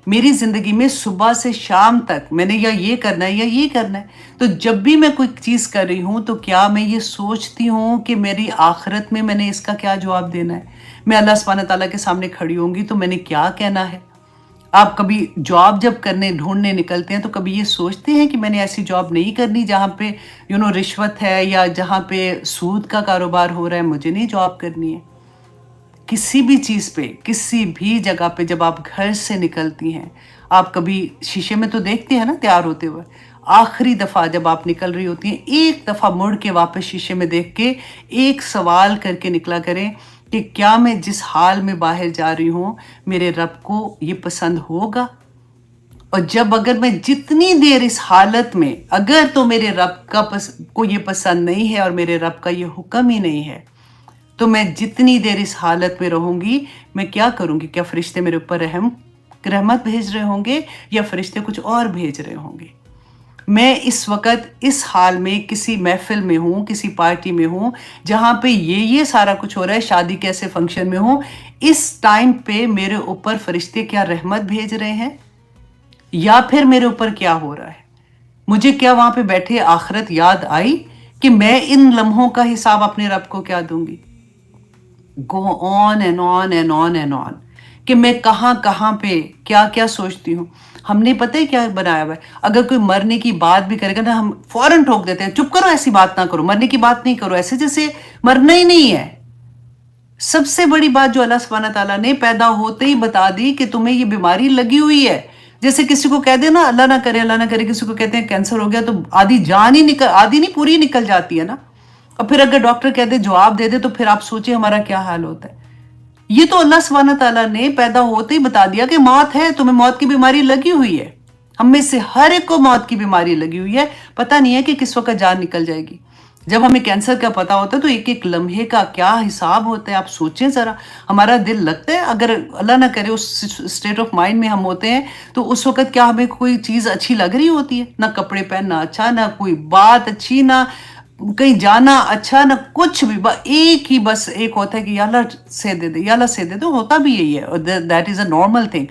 میری زندگی میں صبح سے شام تک میں نے یا یہ کرنا ہے یا یہ کرنا ہے. تو جب بھی میں کوئی چیز کر رہی ہوں تو کیا میں یہ سوچتی ہوں کہ میری آخرت میں نے اس کا کیا جواب دینا ہے؟ میں اللہ سبحانہ تعالیٰ کے سامنے کھڑی ہوں گی تو میں نے کیا کہنا ہے؟ آپ کبھی جاب جب ڈھونڈنے نکلتے ہیں تو کبھی یہ سوچتے ہیں کہ میں نے ایسی جاب نہیں کرنی جہاں پہ رشوت ہے یا جہاں پہ سود کا کاروبار ہو رہا ہے، مجھے نہیں جاب کرنی ہے. کسی بھی چیز پہ، کسی بھی جگہ پہ جب آپ گھر سے نکلتی ہیں، آپ کبھی شیشے میں تو دیکھتے ہیں نا تیار ہوتے ہوئے، آخری دفعہ جب آپ نکل رہی ہوتی ہیں ایک دفعہ مڑ کے واپس شیشے میں دیکھ کے ایک سوال کر کے نکلا کریں کہ کیا میں جس حال میں باہر جا رہی ہوں میرے رب کو یہ پسند ہوگا؟ اور جب اگر میں جتنی دیر اس حالت میں اگر تو میرے رب کو یہ پسند نہیں ہے اور میرے رب کا یہ حکم ہی نہیں ہے تو میں جتنی دیر اس حالت میں رہوں گی میں کیا کروں گی؟ کیا فرشتے میرے اوپر رحمت بھیج رہے ہوں گے یا فرشتے کچھ اور بھیج رہے ہوں گے؟ میں اس وقت اس حال میں کسی محفل میں ہوں، کسی پارٹی میں ہوں جہاں پہ یہ سارا کچھ ہو رہا ہے، شادی کے ایسے فنکشن میں ہوں، اس ٹائم پہ میرے اوپر فرشتے کیا رحمت بھیج رہے ہیں یا پھر میرے اوپر کیا ہو رہا ہے؟ مجھے کیا وہاں پہ بیٹھے آخرت یاد آئی کہ میں ان لمحوں کا حساب اپنے رب کو کیا دوں گی؟ Go on and on and on and on کہ میں کہاں کہاں پہ کیا کیا سوچتی ہوں. ہم نے پتہ ہے کیا بنایا ہوا ہے، اگر کوئی مرنے کی بات بھی کرے گا نا ہم فوراً ٹھوک دیتے ہیں، چپ کرو، ایسی بات نہ کرو، مرنے کی بات نہیں کرو، ایسے جیسے مرنا ہی نہیں ہے. سب سے بڑی بات جو اللہ سبحانہ تعالیٰ نے پیدا ہوتے ہی بتا دی کہ تمہیں یہ بیماری لگی ہوئی ہے. جیسے کسی کو کہہ دے نا اللہ نہ کرے کسی کو کہتے ہیں کینسر ہو گیا تو آدھی جان ہی آدھی نہیں پوری نکل جاتی ہے نا. اور پھر اگر ڈاکٹر کہہ دے جواب دے دے تو پھر آپ سوچیں ہمارا کیا حال ہوتا ہے. یہ تو اللہ سبحانہ تعالیٰ نے پیدا ہوتے ہی بتا دیا کہ موت ہے، تمہیں موت کی بیماری لگی ہوئی ہے. ہم میں سے ہر ایک کو موت کی بیماری لگی ہوئی ہے، پتہ نہیں ہے کہ کس وقت جان نکل جائے گی. جب ہمیں کینسر کا پتا ہوتا ہے تو ایک ایک لمحے کا کیا حساب ہوتا ہے. آپ سوچیں ذرا، ہمارا دل لگتا ہے اگر اللہ نہ کرے اس اسٹیٹ آف مائنڈ میں ہم ہوتے ہیں تو اس وقت کیا ہمیں کوئی چیز اچھی لگ رہی ہوتی ہے؟ نہ کپڑے پہننا اچھا، نہ کوئی بات اچھی، نہ کہیں جانا اچھا، نہ کچھ بھی. ایک ہی بس ایک ہوتا ہے کہ یا اللہ سے دے دے، یا اللہ سے دے دے. ہوتا بھی یہی ہے، that is a normal thing.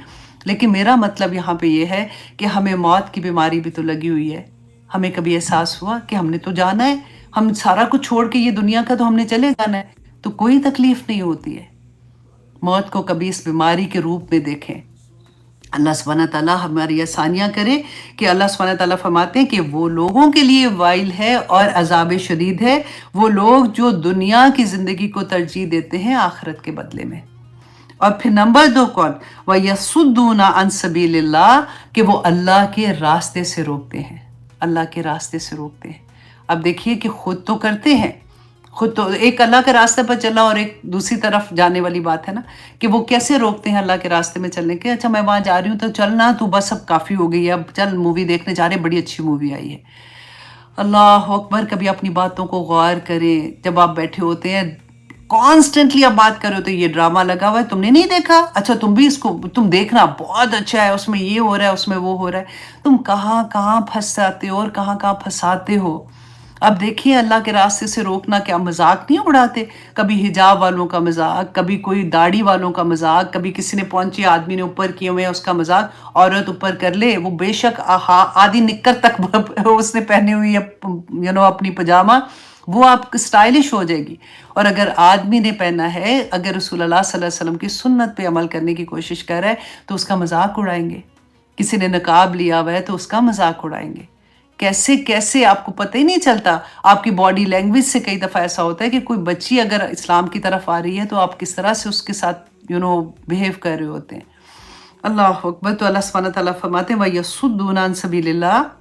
لیکن میرا مطلب یہاں پہ یہ ہے کہ ہمیں موت کی بیماری بھی تو لگی ہوئی ہے. ہمیں کبھی احساس ہوا کہ ہم نے تو جانا ہے، ہم سارا کچھ چھوڑ کے یہ دنیا کا تو ہم نے چلے جانا ہے، تو کوئی تکلیف نہیں ہوتی ہے. موت کو کبھی اس بیماری کے روپ میں دیکھیں. اللہ سبحانہ تعالیٰ ہماری آسانیاں کرے کہ اللہ سبحانہ تعالیٰ فرماتے ہیں کہ وہ لوگوں کے لیے وائل ہے اور عذاب شدید ہے وہ لوگ جو دنیا کی زندگی کو ترجیح دیتے ہیں آخرت کے بدلے میں. اور پھر نمبر 2 کون؟ وَيَصُدُّونَ عَن سَبِيلِ اللَّهِ کہ وہ اللہ کے راستے سے روکتے ہیں، اللہ کے راستے سے روکتے ہیں. اب دیکھیے کہ خود تو کرتے ہیں، خود تو ایک اللہ کے راستے پر چلنا اور ایک دوسری طرف جانے والی بات ہے نا کہ وہ کیسے روکتے ہیں اللہ کے راستے میں چلنے کے. اچھا میں وہاں جا رہی ہوں تو چلنا تو بس اب کافی ہو گئی ہے، اب چل مووی دیکھنے جا رہے ہیں، بڑی اچھی مووی آئی ہے. اللہ اکبر. کبھی اپنی باتوں کو غور کریں. جب آپ بیٹھے ہوتے ہیں کانسٹنٹلی آپ بات کر رہے ہوتے ہیں، یہ ڈرامہ لگا ہوا ہے تم نے نہیں دیکھا، اچھا تم بھی اس کو تم دیکھنا بہت اچھا ہے، اس میں یہ ہو رہا ہے، اس میں وہ ہو رہا ہے. تم کہاں کہاں پھنس جاتے ہو اور کہاں کہاں پھنساتے ہو. اب دیکھیے اللہ کے راستے سے روکنا کیا مذاق نہیں اڑاتے؟ کبھی حجاب والوں کا مذاق، کبھی کوئی داڑھی والوں کا مذاق، کبھی کسی نے پہنچے آدمی نے اوپر کیے ہوئے اس کا مذاق. عورت اوپر کر لے، وہ بے شک آدھی نکر تک اس نے پہنی ہوئی ہے اپنی پجامہ، وہ آپ اسٹائلش ہو جائے گی. اور اگر آدمی نے پہنا ہے، اگر رسول اللہ صلی اللہ علیہ وسلم کی سنت پہ عمل کرنے کی کوشش کر رہا ہے تو اس کا مذاق اڑائیں گے. کسی نے نقاب لیا ہوا ہے تو اس کا مذاق اڑائیں گے. کیسے کیسے آپ کو پتہ ہی نہیں چلتا. آپ کی باڈی لینگویج سے کئی دفعہ ایسا ہوتا ہے کہ کوئی بچی اگر اسلام کی طرف آ رہی ہے تو آپ کس طرح سے اس کے ساتھ بہیو کر رہے ہوتے ہیں. اللہ اکبر. تو اللہ سبحانہ تعالیٰ فرماتے ہیں وَيَصُدُّونَ عَن سَبِيلِ اللَّهِ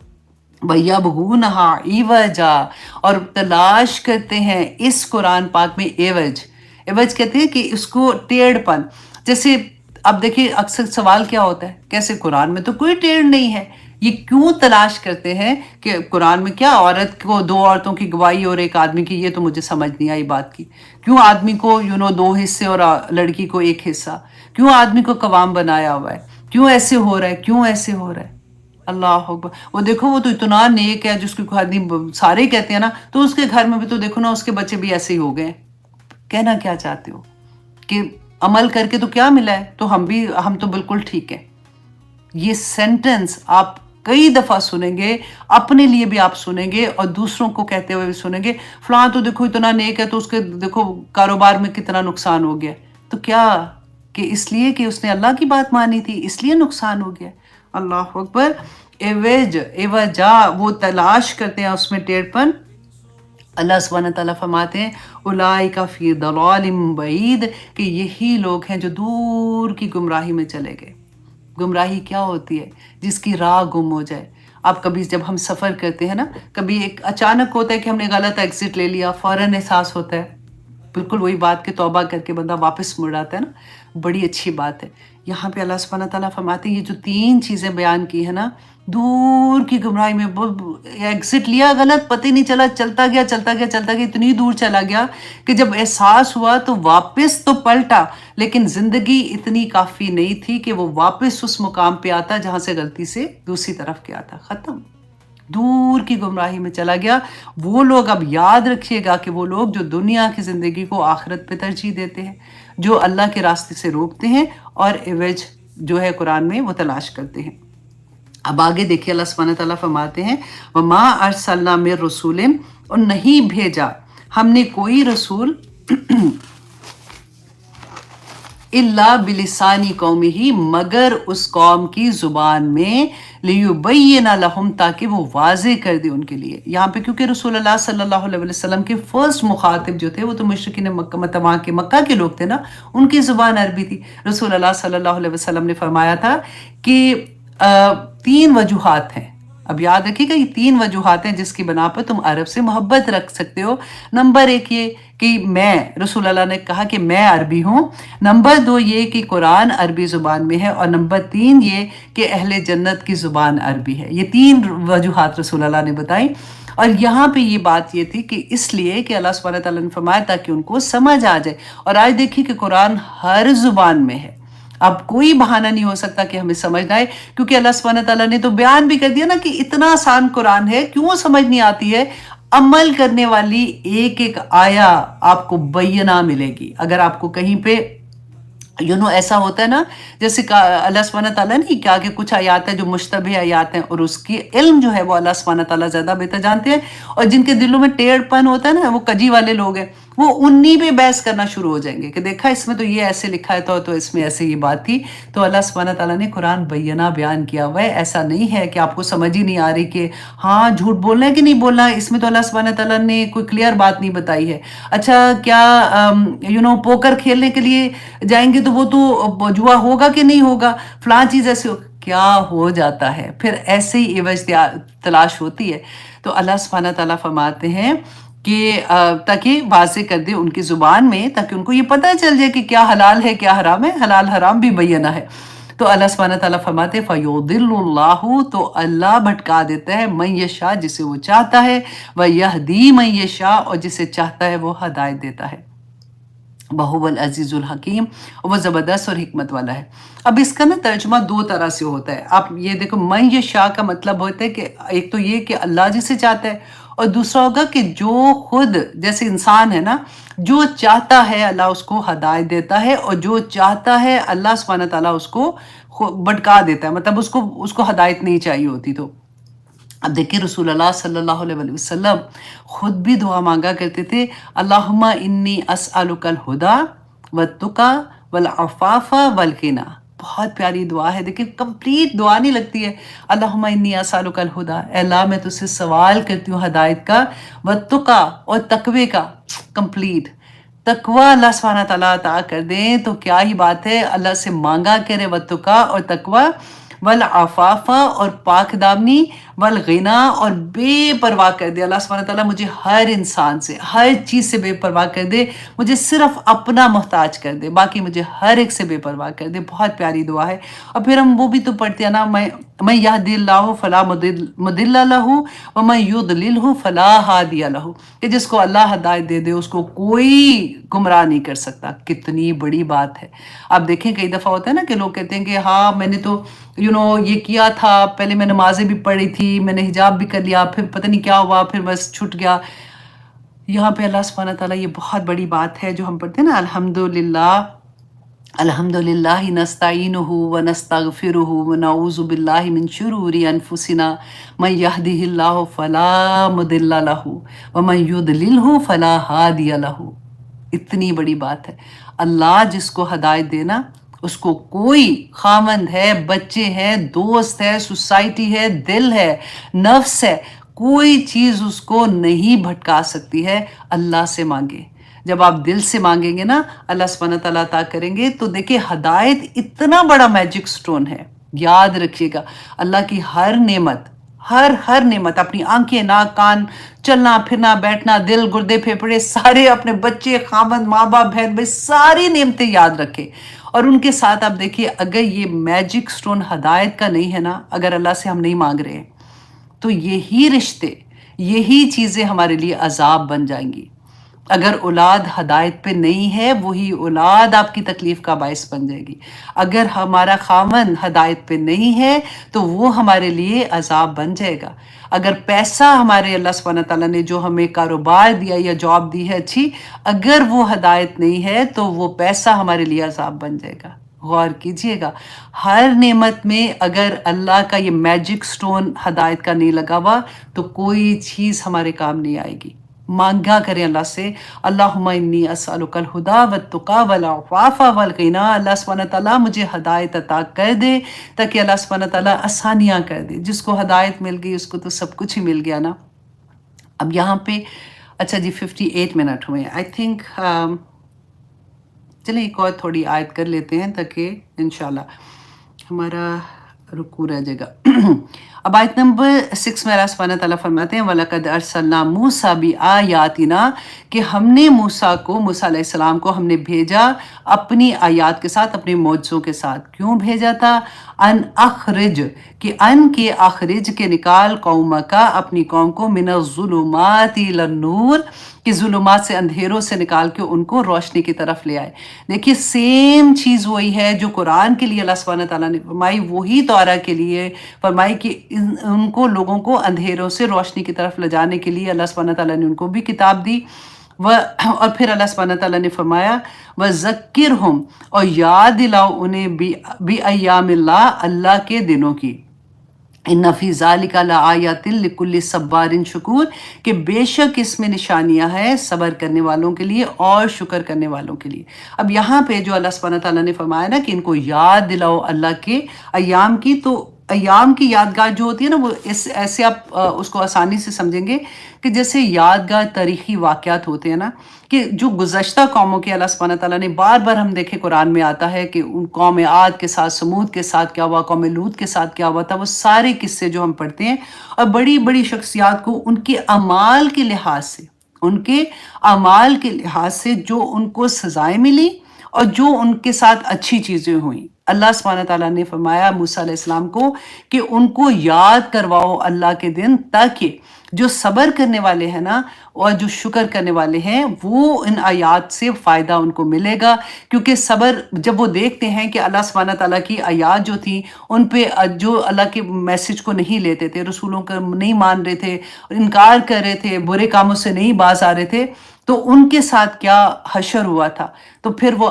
وَيَبْغُونَهَا عِوَجًا اور تلاش کرتے ہیں اس قرآن پاک میں عوج. عوج کہتے ہیں کہ اس کو ٹیڑھ پن. جیسے اب دیکھیں اکثر سوال کیا ہوتا ہے، کیسے قرآن میں تو کوئی ٹیڑھ نہیں ہے. یہ کیوں تلاش کرتے ہیں کہ قرآن میں کیا عورت کو 2 عورتوں کی گواہی اور ایک آدمی کی؟ یہ تو مجھے سمجھ نہیں آئی بات کی. کیوں آدمی کو 2 حصے اور لڑکی کو 1 حصہ؟ کیوں آدمی کو قوام بنایا ہوا ہے؟ کیوں ایسے ہو رہا ہے؟ کیوں ایسے ہو رہا ہے؟ اللہ اکبر. وہ دیکھو وہ تو اتنا نیک ہے جس کو آدمی سارے کہتے ہیں نا، تو اس کے گھر میں بھی تو دیکھو نا اس کے بچے بھی ایسے ہی ہو گئے. کہنا کیا چاہتے ہو کہ عمل کر کے تو کیا ملا ہے؟ تو ہم تو بالکل ٹھیک ہیں. یہ سینٹنس آپ کئی دفعہ سنیں گے، اپنے لیے بھی آپ سنیں گے اور دوسروں کو کہتے ہوئے بھی سنیں گے. فلاں تو دیکھو اتنا نیک ہے تو اس کے دیکھو کاروبار میں کتنا نقصان ہو گیا. تو کیا کہ اس لیے کہ اس نے اللہ کی بات مانی تھی اس لیے نقصان ہو گیا؟ اللہ اکبر. ایوجا وہ تلاش کرتے ہیں اس میں ٹیڑھ پن. اللہ سبحانہ تعالیٰ فرماتے ہیں اولئک فی ضلال بعید کہ یہی لوگ ہیں جو دور کی گمراہی میں چلے گئے. گمراہی کیا ہوتی ہے؟ جس کی راہ گم ہو جائے. آپ کبھی جب ہم سفر کرتے ہیں نا، کبھی ایک اچانک ہوتا ہے کہ ہم نے غلط ایگزٹ لے لیا، فوراً احساس ہوتا ہے، بالکل وہی بات کہ توبہ کر کے بندہ واپس مڑ آتا ہے نا، بڑی اچھی بات ہے۔ یہاں پہ اللہ سبحانہ تعالیٰ فرماتے ہیں یہ جو 3 چیزیں بیان کی ہیں نا، دور کی گمراہی میں ایگزٹ لیا غلط، پتہ ہی نہیں چلا، چلتا گیا چلتا گیا چلتا گیا، اتنی دور چلا گیا کہ جب احساس ہوا تو واپس تو پلٹا، لیکن زندگی اتنی کافی نہیں تھی کہ وہ واپس اس مقام پہ آتا جہاں سے غلطی سے دوسری طرف گیا تھا، ختم، دور کی گمراہی میں چلا گیا۔ وہ لوگ، اب یاد رکھیے گا کہ وہ لوگ جو دنیا کی زندگی کو آخرت پہ ترجیح دیتے ہیں، جو اللہ کے راستے سے روکتے ہیں اور عوج جو ہے قرآن میں وہ تلاش کرتے ہیں۔ اب آگے دیکھیے اللہ سبحانہ تعالیٰ فرماتے ہیں وَمَا أَرْسَلْنَا مِن رَسُولٍ، اور نہیں بھیجا ہم نے کوئی رسول الا بلسانی قومہ، مگر اس قوم کی زبان میں، لیبین لہم، تاکہ وہ واضح کر دے ان کے لیے۔ یہاں پہ کیونکہ رسول اللہ صلی اللہ علیہ وسلم کے فرسٹ مخاطب جو تھے وہ تو مشرکین مکہ کے لوگ تھے نا، ان کی زبان عربی تھی۔ رسول اللہ صلی اللہ علیہ وسلم نے فرمایا تھا کہ 3 وجوہات ہیں، اب یاد رکھیے گا یہ 3 وجوہات ہیں جس کی بنا پر تم عرب سے محبت رکھ سکتے ہو۔ نمبر 1 یہ کہ میں، رسول اللہ نے کہا کہ میں عربی ہوں، نمبر 2 یہ کہ قرآن عربی زبان میں ہے، اور نمبر 3 یہ کہ اہل جنت کی زبان عربی ہے۔ یہ 3 وجوہات رسول اللہ نے بتائی، اور یہاں پہ یہ بات یہ تھی کہ اس لیے کہ اللہ سبحانہ تعالیٰ نے فرمایا تاکہ ان کو سمجھ آ جائے۔ اور آج دیکھیے کہ قرآن ہر زبان میں ہے، اب کوئی بہانہ نہیں ہو سکتا کہ ہمیں سمجھ نہ آئے، کیونکہ اللہ سبحانہ تعالیٰ نے تو بیان بھی کر دیا نا کہ اتنا آسان قرآن ہے، کیوں سمجھ نہیں آتی ہے؟ عمل کرنے والی ایک ایک آیا آپ کو بینہ ملے گی۔ اگر آپ کو کہیں پہ ایسا ہوتا ہے نا، جیسے اللہ سبحانہ تعالیٰ نے کیا کہ کچھ آیات ہیں جو مشتبہ آیات ہیں، اور اس کی علم جو ہے وہ اللہ سبحانہ تعالیٰ زیادہ بہتر جانتے ہیں، اور جن کے دلوں میں ٹیڑھ پن ہوتا ہے نا، وہ کجی والے لوگ ہیں، وہ انہی پہ بحث کرنا شروع ہو جائیں گے کہ دیکھا اس میں تو یہ ایسے لکھا ہے، تو اس میں ایسے یہ بات تھی۔ تو اللہ سبحانہ تعالیٰ نے قرآن بینہ بیان کیا ہوا ہے، ایسا نہیں ہے کہ آپ کو سمجھ ہی نہیں آ رہی کہ ہاں جھوٹ بولنا ہے کہ نہیں بولنا ہے، اس میں تو اللہ سبحانہ تعالیٰ نے کوئی کلیئر بات نہیں بتائی ہے۔ اچھا کیا پوکر کھیلنے کے لیے جائیں گے تو وہ تو جوا ہوگا کہ نہیں ہوگا، فلاں چیز ایسے کیا ہو جاتا ہے، پھر ایسے ہی عوج تلاش ہوتی ہے۔ تو اللہ سبحانہ تعالیٰ فرماتے ہیں کہ تاکہ واضح کر دے ان کی زبان میں، تاکہ ان کو یہ پتہ چل جائے کہ کیا حلال ہے کیا حرام ہے، حلال حرام بھی بینہ ہے۔ تو اللہ سبحانہ تعالیٰ فرماتے ہیں فَيُضِلُّ اللَّهُ، تو اللہ بھٹکا دیتا ہے مَن یشاء، جسے وہ چاہتا ہے، وَيَهْدِي مَن یشاء، اور جسے چاہتا ہے وہ ہدایت دیتا ہے۔ وَهُوَ الْعَزِيزُ الْحَكِيمُ، وہ زبردست اور حکمت والا ہے۔ اب اس کا نا ترجمہ 2 طرح سے ہوتا ہے۔ آپ یہ دیکھو، من یشاء کا مطلب ہوتا ہے کہ ایک تو یہ کہ اللہ جسے چاہتا ہے، اور دوسرا ہوگا کہ جو خود جیسے انسان ہے نا، جو چاہتا ہے اللہ اس کو ہدایت دیتا ہے، اور جو چاہتا ہے اللہ سبحانہ تعالیٰ اس کو بھٹکا دیتا ہے، مطلب اس کو ہدایت نہیں چاہیے ہوتی۔ تو اب دیکھیں رسول اللہ صلی اللہ علیہ وسلم خود بھی دعا مانگا کرتے تھے، اللہم انی اسألک الہدی والتقی والعفاف والغنی۔ بہت پیاری دعا ہے، دیکھیں کمپلیٹ دعا نہیں لگتی ہے۔ اللہم انی اسألک الہدی، اے اللہ میں تجھ سے سوال کرتی ہوں ہدایت کا، والتقی، اور تقوی کا، کمپلیٹ تقوی اللہ سبحانہ تعالیٰ عطا کر دیں تو کیا ہی بات ہے، اللہ سے مانگا کرے والتقی، اور تقوی، والعفاف، اور پاک دامنی، والغنا، اور بے پرواہ کر دے۔ اللہ سبحانہ تعالیٰ مجھے ہر انسان سے، ہر چیز سے بے پرواہ کر دے، مجھے صرف اپنا محتاج کر دے، باقی مجھے ہر ایک سے بے پرواہ کر دے۔ بہت پیاری دعا ہے۔ اور پھر ہم وہ بھی تو پڑھتے ہیں نا، من یہدی اللہ فلا مضل لہ ومن یضللہ فلا ہادی لہ، کہ جس کو اللہ ہدایت دے دے اس کو کوئی گمراہ نہیں کر سکتا۔ کتنی بڑی بات ہے۔ آپ دیکھیں کئی دفعہ ہوتا ہے نا کہ لوگ کہتے ہیں کہ ہاں میں نے تو یہ کیا تھا، پہلے میں نمازیں بھی پڑھی تھی، میں نے حجاب بھی کر لیا، پھر پتہ نہیں کیا ہوا، پھر بس چھٹ گیا۔ یہاں پہ اللہ سبحانہ تعالیٰ یہ بہت بڑی بات ہے جو ہم پڑھتے ہیں نا، الحمدللہ نستعینہ ونستغفرہ ونعوذ باللہ من شرور انفسنا من یہدہ اللہ فلا مضل لہ ومن یضللہ فلا ہادی لہ۔ اتنی بڑی بات ہے۔ اللہ جس کو ہدایت دینا، اس کو کوئی خامند ہے، بچے ہیں، دوست ہے، سوسائٹی ہے، دل ہے، نفس ہے، کوئی چیز اس کو نہیں بھٹکا سکتی ہے۔ اللہ سے مانگے، جب آپ دل سے مانگیں گے نا اللہ سبحانہ تعالیٰ عطا کریں گے۔ تو دیکھیں ہدایت اتنا بڑا میجک سٹون ہے، یاد رکھیے گا اللہ کی ہر نعمت، हर नेमत, अपनी आंखें, नाक, कान, चलना फिरना, बैठना, दिल, गुर्दे, फेफड़े, सारे, अपने बच्चे, खामद, माँ बाप, बहन भाई, सारी नेमतें याद रखे। और उनके साथ आप देखिए, अगर ये मैजिक स्टोन हदायत का नहीं है ना, अगर अल्लाह से हम नहीं मांग रहे हैं, तो यही रिश्ते, यही चीज़ें हमारे लिए अजाब बन जाएंगी। अगर औलाद हदायत पे नहीं है, वही औलाद आपकी तकलीफ का बायस बन जाएगी। अगर हमारा खामन हदायत पे नहीं है, तो वो हमारे लिए अजाब बन जाएगा। अगर पैसा हमारे अल्लाह सुब्हानहू तआला ने जो हमें कारोबार दिया या जॉब दी है अच्छी, अगर वो हदायत नहीं है, तो वो पैसा हमारे लिए अजाब बन जाएगा। गौर कीजिएगा, हर नेमत में अगर अल्लाह का ये मैजिक स्टोन हदायत का नहीं लगा हुआ, तो कोई चीज़ हमारे काम नहीं आएगी। मांगा करें अल्लाह से, अल्लाहुम्मा इन्नी अस्अलुकल हुदा वत्तुका वल अफ़ाफ़ा वल गिना। अल्लाह सुब्हानहू तआला मुझे हदायत अता कर दे, ताकि अल्लाह सुब्हानहू तआला आसानियाँ कर दे। जिसको हदायत मिल गई उसको तो सब कुछ ही मिल गया ना। अब यहाँ पे अच्छा जी 58 मिनट हुए, आई थिंक चलिए एक और थोड़ी आयत कर लेते हैं, ताकि इंशाल्लाह हमारा रुकू रह जाएगा। अब आयत नंबर 6 में अल्लाह सुब्हानहू तआला फरमाते हैं, वलक़द अरसलना मूसा बिआयातिना, कि हमने मूसा अलैहिस्सलाम को हमने भेजा अपनी आयात के साथ, अपने मौजज़ों के साथ। क्यों भेजा था? अन अखरिज, कि अन के अखरिज के निकाल कौमका, अपनी कौम को, मिनज़्ज़ुलुमात इलन नूर, कि जुलुमात से, अंधेरों से निकाल के उनको रोशनी की तरफ ले आए। देखिए सेम चीज़ वही है जो कुरान के लिए अल्लाह सुब्हानहू तआला ने फरमाई, वही तौरा के लिए फरमाई कि उनको, लोगों को अंधेरों से रोशनी की तरफ ले जाने के लिए अल्लाह सुब्हानहू तआला ने उनको भी किताब दी। और फिर अल्लाह सुब्हानहू तआला ने फरमाया, वज़क्किरहुम, और याद दिलाओ उन्हें, बि अय्यामिल्लाह, अल्लाह के दिनों की। इन्ना फ़ी ज़ालिका लआयातिन लिकुल्लि सब्बारिन शकूर, कि बेशक इसमें निशानियां हैं सब्र करने वालों के लिए और शुक्र करने वालों के लिए। अब यहाँ पे जो अल्लाह सुब्हानहू तआला ने फरमाया ना कि इनको याद दिलाओ अल्लाह के अय्याम की, तो अय्याम की यादगार जो होती है ना, वो ऐसे आप उसको आसानी से समझेंगे कि जैसे यादगार तारीखी वाक़यात होते हैं ना, कि जो गुज़श्ता कौमों के अल्लाह सुब्हानहू तआला ने बार बार, हम देखें कुरान में आता है कि उन कौम आद के साथ, समूद के साथ क्या हुआ, कौम लूत के साथ क्या हुआ था, वो सारे किस्से जो हम पढ़ते हैं, और बड़ी बड़ी शख्सियात को उनके अमाल के लिहाज से, उनके अमाल के लिहाज से जो उनको सज़ाएं मिली और जो उनके साथ अच्छी चीज़ें हुई, अल्लाह सुब्हानहू तआला ने फरमाया मूसा अलैहिस्सलाम को कि उनको याद करवाओ अल्लाह के दिन, ताकि जो सब्र करने वाले हैं ना और जो शुक्र करने वाले हैं, वो इन आयात से फ़ायदा उनको मिलेगा। क्योंकि सब्र जब वो देखते हैं कि अल्लाह सुब्हानहू तआला की आयात जो थी, उन पे जो अल्लाह के मैसेज को नहीं लेते थे, रसूलों को नहीं मान रहे थे, इनकार कर रहे थे, बुरे कामों से नहीं बाज आ रहे थे, तो उनके साथ क्या हशर हुआ था। तो फिर वो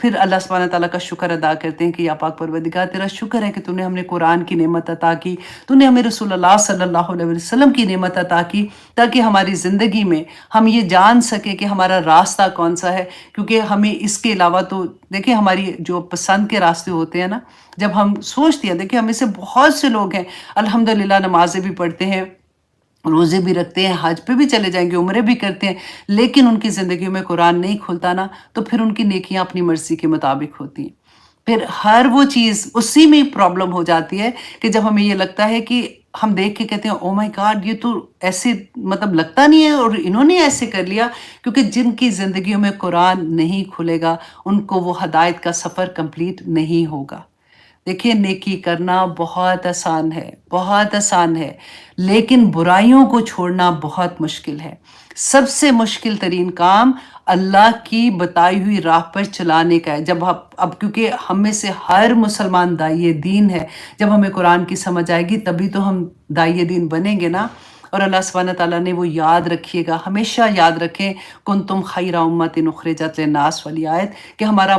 फिर अल्लाह सुब्हानहू तआला का शुक्र अदा करते हैं कि या पाक परवरदिगार, तेरा शुक्र है कि तूने हमें कुरान की नेमत अता की, तूने हमें रसूलुल्लाह सल्लल्लाहु अलैहि वसल्लम की नेमत अता की, ताकि हमारी ज़िंदगी में हम ये जान सकें कि हमारा रास्ता कौन सा है। क्योंकि हमें इसके अलावा तो देखिए, हमारी जो पसंद के रास्ते होते हैं ना, जब हम सोचते हैं, देखिए हमें से बहुत से लोग हैं अल्हम्दुलिल्लाह, नमाज़ें भी पढ़ते हैं, रोज़े भी रखते हैं, हज पे भी चले जाएंगे, उम्रे भी करते हैं, लेकिन उनकी ज़िंदगी में कुरान नहीं खुलता ना, तो फिर उनकी नेकियां अपनी मर्ज़ी के मुताबिक होती हैं। फिर हर वो चीज़ उसी में प्रॉब्लम हो जाती है कि जब हमें ये लगता है कि हम देख के कहते हैं, ओ माय गॉड, ये तो ऐसे मतलब लगता नहीं है और इन्होंने ऐसे कर लिया। क्योंकि जिनकी ज़िंदगियों में कुरान नहीं खुलेगा, उनको वो हदायत का सफ़र कंप्लीट नहीं होगा। देखिए, नेकी करना बहुत आसान है, बहुत आसान है, लेकिन बुराइयों को छोड़ना बहुत मुश्किल है। सबसे मुश्किल तरीन काम अल्लाह की बताई हुई राह पर चलाने का है। जब अब क्योंकि हम में से हर मुसलमान दाइए दीन है, जब हमें कुरान की समझ आएगी तभी तो हम दाइए दीन बनेंगे ना। और अल्लाह सुब्हानहू तआला ने वो याद रखिएगा, हमेशा याद रखें, कुंतुम खैरा उम्मतिन उखरिजत लिन्नास वाली आयत, कि हमारा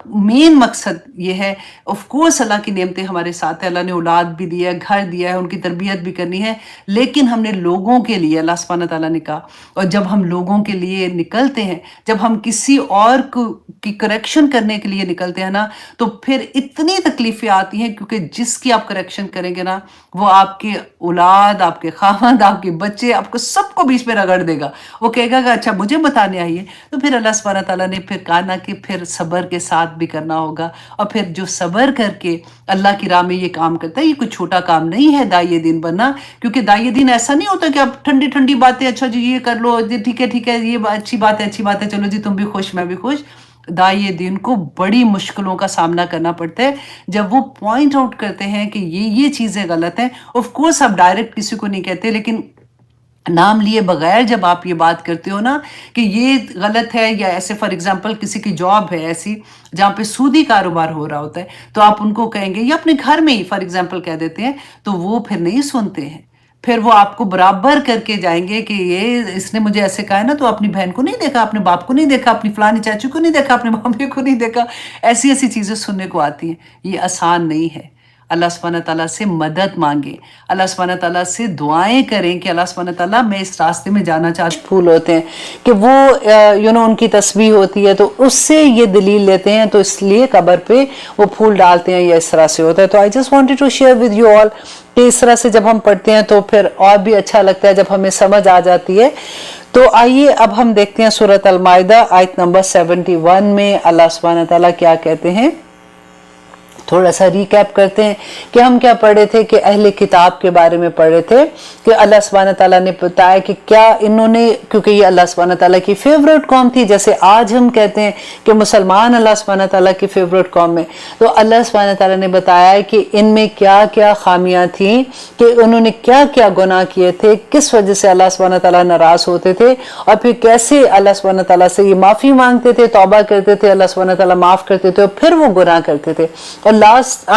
मेन मकसद ये है। ऑफ कोर्स अल्लाह की नेमतें हमारे साथ है, अल्लाह ने औलाद भी दिया है, घर दिया है, उनकी तरबियत भी करनी है, लेकिन हमने लोगों के लिए, अल्लाह सुब्हानहू तआला ने कहा, और जब हम लोगों के लिए निकलते हैं, जब हम किसी और की करेक्शन करने के लिए निकलते हैं ना, तो फिर इतनी तकलीफ़ें आती हैं, क्योंकि जिसकी आप करेक्शन करेंगे ना, वो आपके औलाद, आपके खामद, आपके बच्चे, आपको सबको बीच में रगड़ देगा। वो कहेगा कि अच्छा मुझे बताने आई है। तो फिर अल्लाह सुब्हानहू तआला ने फिर कहा ना कि फिर सब्र के साथ भी करना होगा, और फिर जो सब्र करके अल्लाह की राह में ये काम करता है, ये कोई छोटा काम नहीं है दाई दीन बनना। क्योंकि दाई दीन ऐसा नहीं होता कि आप ठंडी ठंडी बातें, अच्छा जी ये कर लो जी, ठीक है, ये अच्छी बात है, चलो जी तुम भी खुश मैं भी खुश। दाई दीन को बड़ी मुश्किलों का सामना करना पड़ता है जब वो पॉइंट आउट करते हैं कि ये चीज़ें गलत हैं। ऑफ कोर्स आप डायरेक्ट किसी को नहीं कहते, लेकिन नाम लिए बगैर जब आप ये बात करते हो ना कि ये गलत है, या ऐसे फॉर एग्जांपल किसी की जॉब है ऐसी जहाँ पे सूदी कारोबार हो रहा होता है, तो आप उनको कहेंगे, या अपने घर में ही फॉर एग्जांपल कह देते हैं, तो वो फिर नहीं सुनते हैं। फिर वो आपको बराबर करके जाएंगे कि ये इसने मुझे ऐसे कहा है ना, तो अपनी बहन को नहीं देखा, अपने बाप को नहीं देखा, अपनी फलानी चाचू को नहीं देखा, अपने मम्मी को नहीं देखा। ऐसी ऐसी चीज़ें सुनने को आती हैं। ये आसान नहीं है। अल्लाह सुब्हानहू तआला से मदद मांगे, अल्लाह सुब्हानहू तआला से दुआएं करें कि अल्लाह सुब्हानहू तआला मैं इस रास्ते में जाना चाहती। फूल होते हैं कि वो उनकी तस्बीह होती है, तो उससे ये दलील लेते हैं, तो इसलिए कब्र पे वो फूल डालते हैं, या इस तरह से होता है। तो I just wanted to share with you all कि इस तरह से जब हम पढ़ते हैं तो फिर और भी अच्छा लगता है जब हमें समझ आ जाती है। तो आइए अब हम देखते हैं सूरत अल माइदा आयत नंबर 71 में अल्लाह सुब्हानहू तआला क्या कहते हैं। थोड़ा सा रिकैप करते हैं कि हम क्या पढ़े थे, कि अहले किताब के बारे में पढ़े थे कि अल्लाह सुब्हानहू तआला ने बताया कि क्या इन्होंने, क्योंकि ये अल्लाह सुब्हानहू तआला की फेवरेट कौम थी, जैसे आज हम कहते हैं कि मुसलमान अल्लाह सुब्हानहू तआला की फेवरेट कौम है, तो अल्लाह सुब्हानहू तआला ने बताया कि इनमें क्या क्या खामियां थी, कि उन्होंने क्या क्या गुनाह किए थे, किस वजह से अल्लाह सुब्हानहू तआला नाराज होते थे, और फिर कैसे अल्लाह सुब्हानहू तआला से ये माफ़ी मांगते थे, तौबा करते थे, अल्लाह सुब्हानहू तआला माफ़ करते थे, और फिर वो गुनाह करते थे। और लास्ट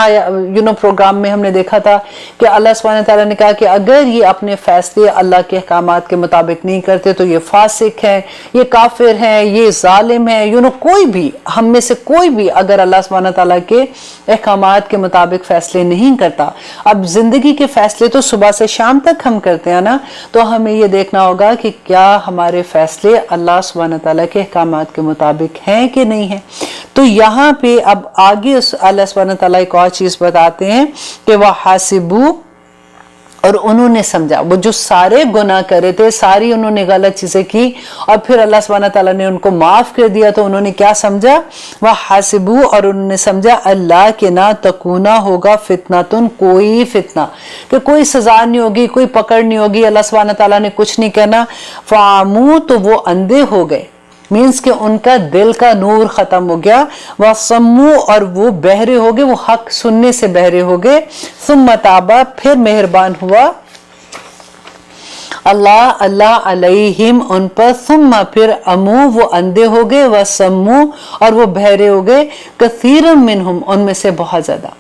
प्रोग्राम में हमने देखा था कि अल्लाह सुब्हानहू तआला ने कहा कि अगर ये अपने फैसले अल्लाह के अहकामात के मुताबिक नहीं करते तो ये फासिक हैं, ये काफिर हैं, ये जालिम हैं। कोई भी हम में से कोई भी अगर अल्लाह सुब्हानहू तआला के अहकामात के मुताबिक फैसले नहीं करता, अब जिंदगी के फैसले तो सुबह से शाम तक हम करते हैं ना, तो हमें ये देखना होगा कि क्या हमारे फैसले अल्लाह सुब्हानहू तआला के अहकामात के मुताबिक हैं कि नहीं है। तो यहाँ पे अब आगे अल्लाह सुब्हानहू तआला एक और चीज बताते हैं कि वह हासिबू, और उन्होंने समझा, वो जो सारे गुनाह करे थे, सारी उन्होंने गलत चीजें की, और फिर अल्लाह सुब्हानहू तआला ने उनको माफ कर दिया, तो उन्होंने क्या समझा, वह हासिबू, और उन्होंने समझा अल्लाह के ना तकूना होगा फितनातुन, कोई फितना, कि कोई सजा नहीं होगी, कोई पकड़ नहीं होगी, अल्लाह सुब्हानहू तआला ने कुछ नहीं कहना। फामू, तो वो अंधे हो गए, मीन्स कि उनका दिल का नूर खत्म हो गया। वह सम्मू, और वो बहरे हो गए, वो हक सुनने से बहरे हो गए। सुम्मा ताबा, फिर मेहरबान हुआ अल्लाह अलैहिम, उन पर। सुम्मा, फिर अमू, वो अंधे हो गए, वह सम्मू, और वो बहरे हो गए। कसीरम मिनहुम, उनमें से बहुत ज्यादा।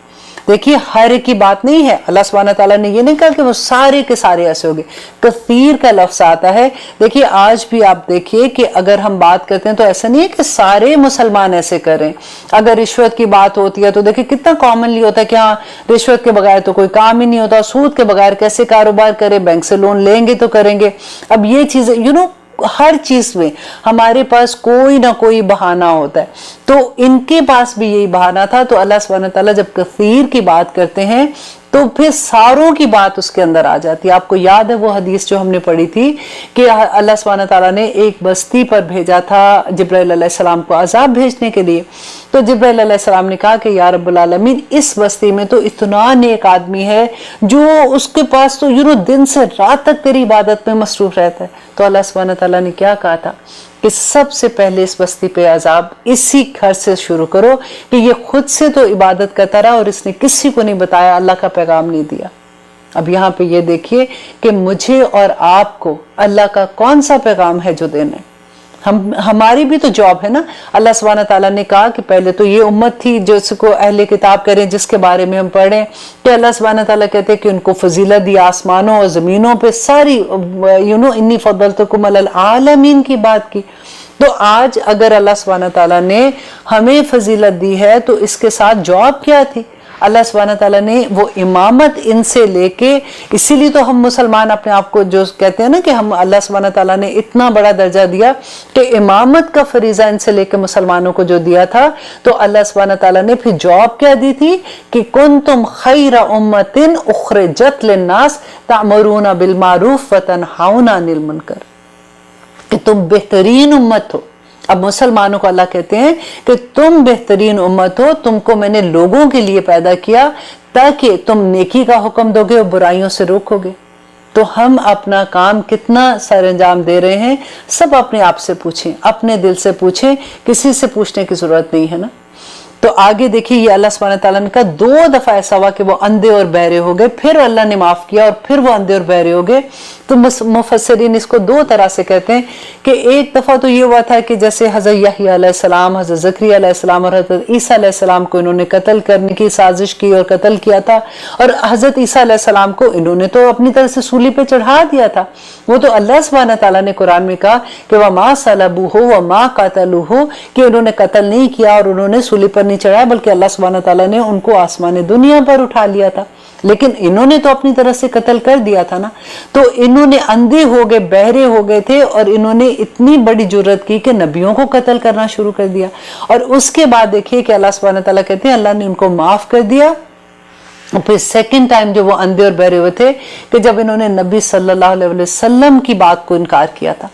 देखिए हर एक की बात नहीं है, अल्लाह सुब्हानहू तआला ने ये नहीं कहा कि वो सारे के सारे ऐसे हो गए। कसीर का लफ्ज आता है। देखिए आज भी आप देखिए कि अगर हम बात करते हैं तो ऐसा नहीं है कि सारे मुसलमान ऐसे करें। अगर रिश्वत की बात होती है तो देखिए कितना कॉमनली होता है कि हाँ रिश्वत के बगैर तो कोई काम ही नहीं होता, सूद के बगैर कैसे कारोबार करें, बैंक से लोन लेंगे तो करेंगे। अब ये चीजें हर चीज में हमारे पास कोई ना कोई बहाना होता है, तो इनके पास भी यही बहाना था। तो अल्लाह सुब्हानहू तआला जब कसीर की बात करते हैं तो फिर सारों की बात उसके अंदर आ जाती है। आपको याद है वो हदीस जो हमने पढ़ी थी कि अल्लाह सुब्हानहू तआला ने एक बस्ती पर भेजा था जिब्राइल अलैहिस्सलाम को अजाब भेजने के लिए। तो जिब्राइल अलैहिस्सलाम ने कहा कि या रब्बुल आलमीन, इस बस्ती में तो इतना नेक आदमी है जो उसके पास तो दिन से रात तक तेरी इबादत में मसरूफ रहता है। तो अल्लाह सुब्हानहू तआला ने क्या कहा था कि सबसे पहले इस बस्ती पे अजाब इसी घर से शुरू करो, कि ये खुद से तो इबादत करता रहा और इसने किसी को नहीं बताया, अल्लाह का पैगाम नहीं दिया। अब यहाँ पे ये देखिए कि मुझे और आपको अल्लाह का कौन सा पैगाम है जो देना है। हमारी भी तो जॉब है ना। अल्लाह सुब्हानहू तआला ने कहा कि पहले तो ये उम्मत थी जिसको अहले किताब करें, जिसके बारे में हम पढ़ें कि अल्लाह सुब्हानहू तआला कहते हैं कि उनको फजीलत दी आसमानों और जमीनों पे सारी, इन्नी फद्दलतुकुम अलल आलमीन की बात की। तो आज अगर अल्लाह सुब्हानहू तआला ने हमें फजीलत दी है तो इसके साथ जॉब क्या थी। अल्लाह सुब्हानहू तआला ने वो इमामत इनसे लेके, इसीलिए तो हम मुसलमान अपने आप को जो कहते हैं ना कि हम, अल्लाह सुब्हानहू तआला ने इतना बड़ा दर्जा दिया कि इमामत का फरीजा इनसे लेके मुसलमानों को जो दिया था, तो अल्लाह सुब्हानहू तआला ने फिर जॉब क्या दी थी कि कुंतुम खैरा उम्मतिन उखरिजत लिन्नास तामुरूना बिल मारूफ व तनहाउना अनिल मुनकर, कि तुम बेहतरीन उम्मत हो। اب مسلمانوں کو اللہ کہتے ہیں کہ تم بہترین امت ہو, تم کو میں نے لوگوں کے لیے پیدا کیا تاکہ تم نیکی کا حکم دو گے اور برائیوں سے روکو گے. تو ہم اپنا کام کتنا سر انجام دے رہے ہیں, سب اپنے آپ سے پوچھیں, اپنے دل سے پوچھیں, کسی سے پوچھنے کی ضرورت نہیں ہے نا. تو آگے دیکھیے یہ اللہ سبحانہ تعالیٰ نے کہا 2 دفعہ ایسا ہوا کہ وہ اندھے اور بہرے ہو گئے, پھر اللہ نے معاف کیا اور پھر وہ اندھے اور بہرے ہو گئے. تو مفسرین اس کو 2 طرح سے کہتے ہیں کہ ایک دفعہ تو یہ ہوا تھا کہ جیسے حضرت یحییٰ علیہ السلام, حضرت زکریا علیہ السلام اور حضرت عیسیٰ علیہ السلام کو انہوں نے قتل کرنے کی سازش کی اور قتل کیا تھا, اور حضرت عیسیٰ علیہ السلام کو انہوں نے تو اپنی طرف سے سولی پہ چڑھا دیا تھا. وہ تو اللہ سبحانہ تعالیٰ نے قرآن میں کہا کہ وَمَا صَلَبُوهُ وَمَا قَتَلُوهُ, کہ انہوں نے قتل نہیں کیا اور انہوں نے سولی پر نہیں چڑھایا, بلکہ اللہ سبحانہ تعالیٰ نے ان کو آسمان دنیا پر اٹھا لیا تھا. لیکن انہوں نے تو اپنی طرف سے قتل کر دیا تھا نا. تو انہوں نے اندھے ہو گئے, بہرے ہو گئے تھے, اور انہوں نے اتنی بڑی جرت کی کہ نبیوں کو قتل کرنا شروع کر دیا. اور اس کے بعد دیکھیے کہ اللہ سبحانہ تعالیٰ کہتے ہیں اللہ نے ان کو معاف کر دیا. اور پھر سیکنڈ ٹائم جو وہ اندھے اور بہرے ہوئے تھے کہ جب انہوں نے نبی صلی اللہ علیہ وسلم کی بات کو انکار کیا تھا.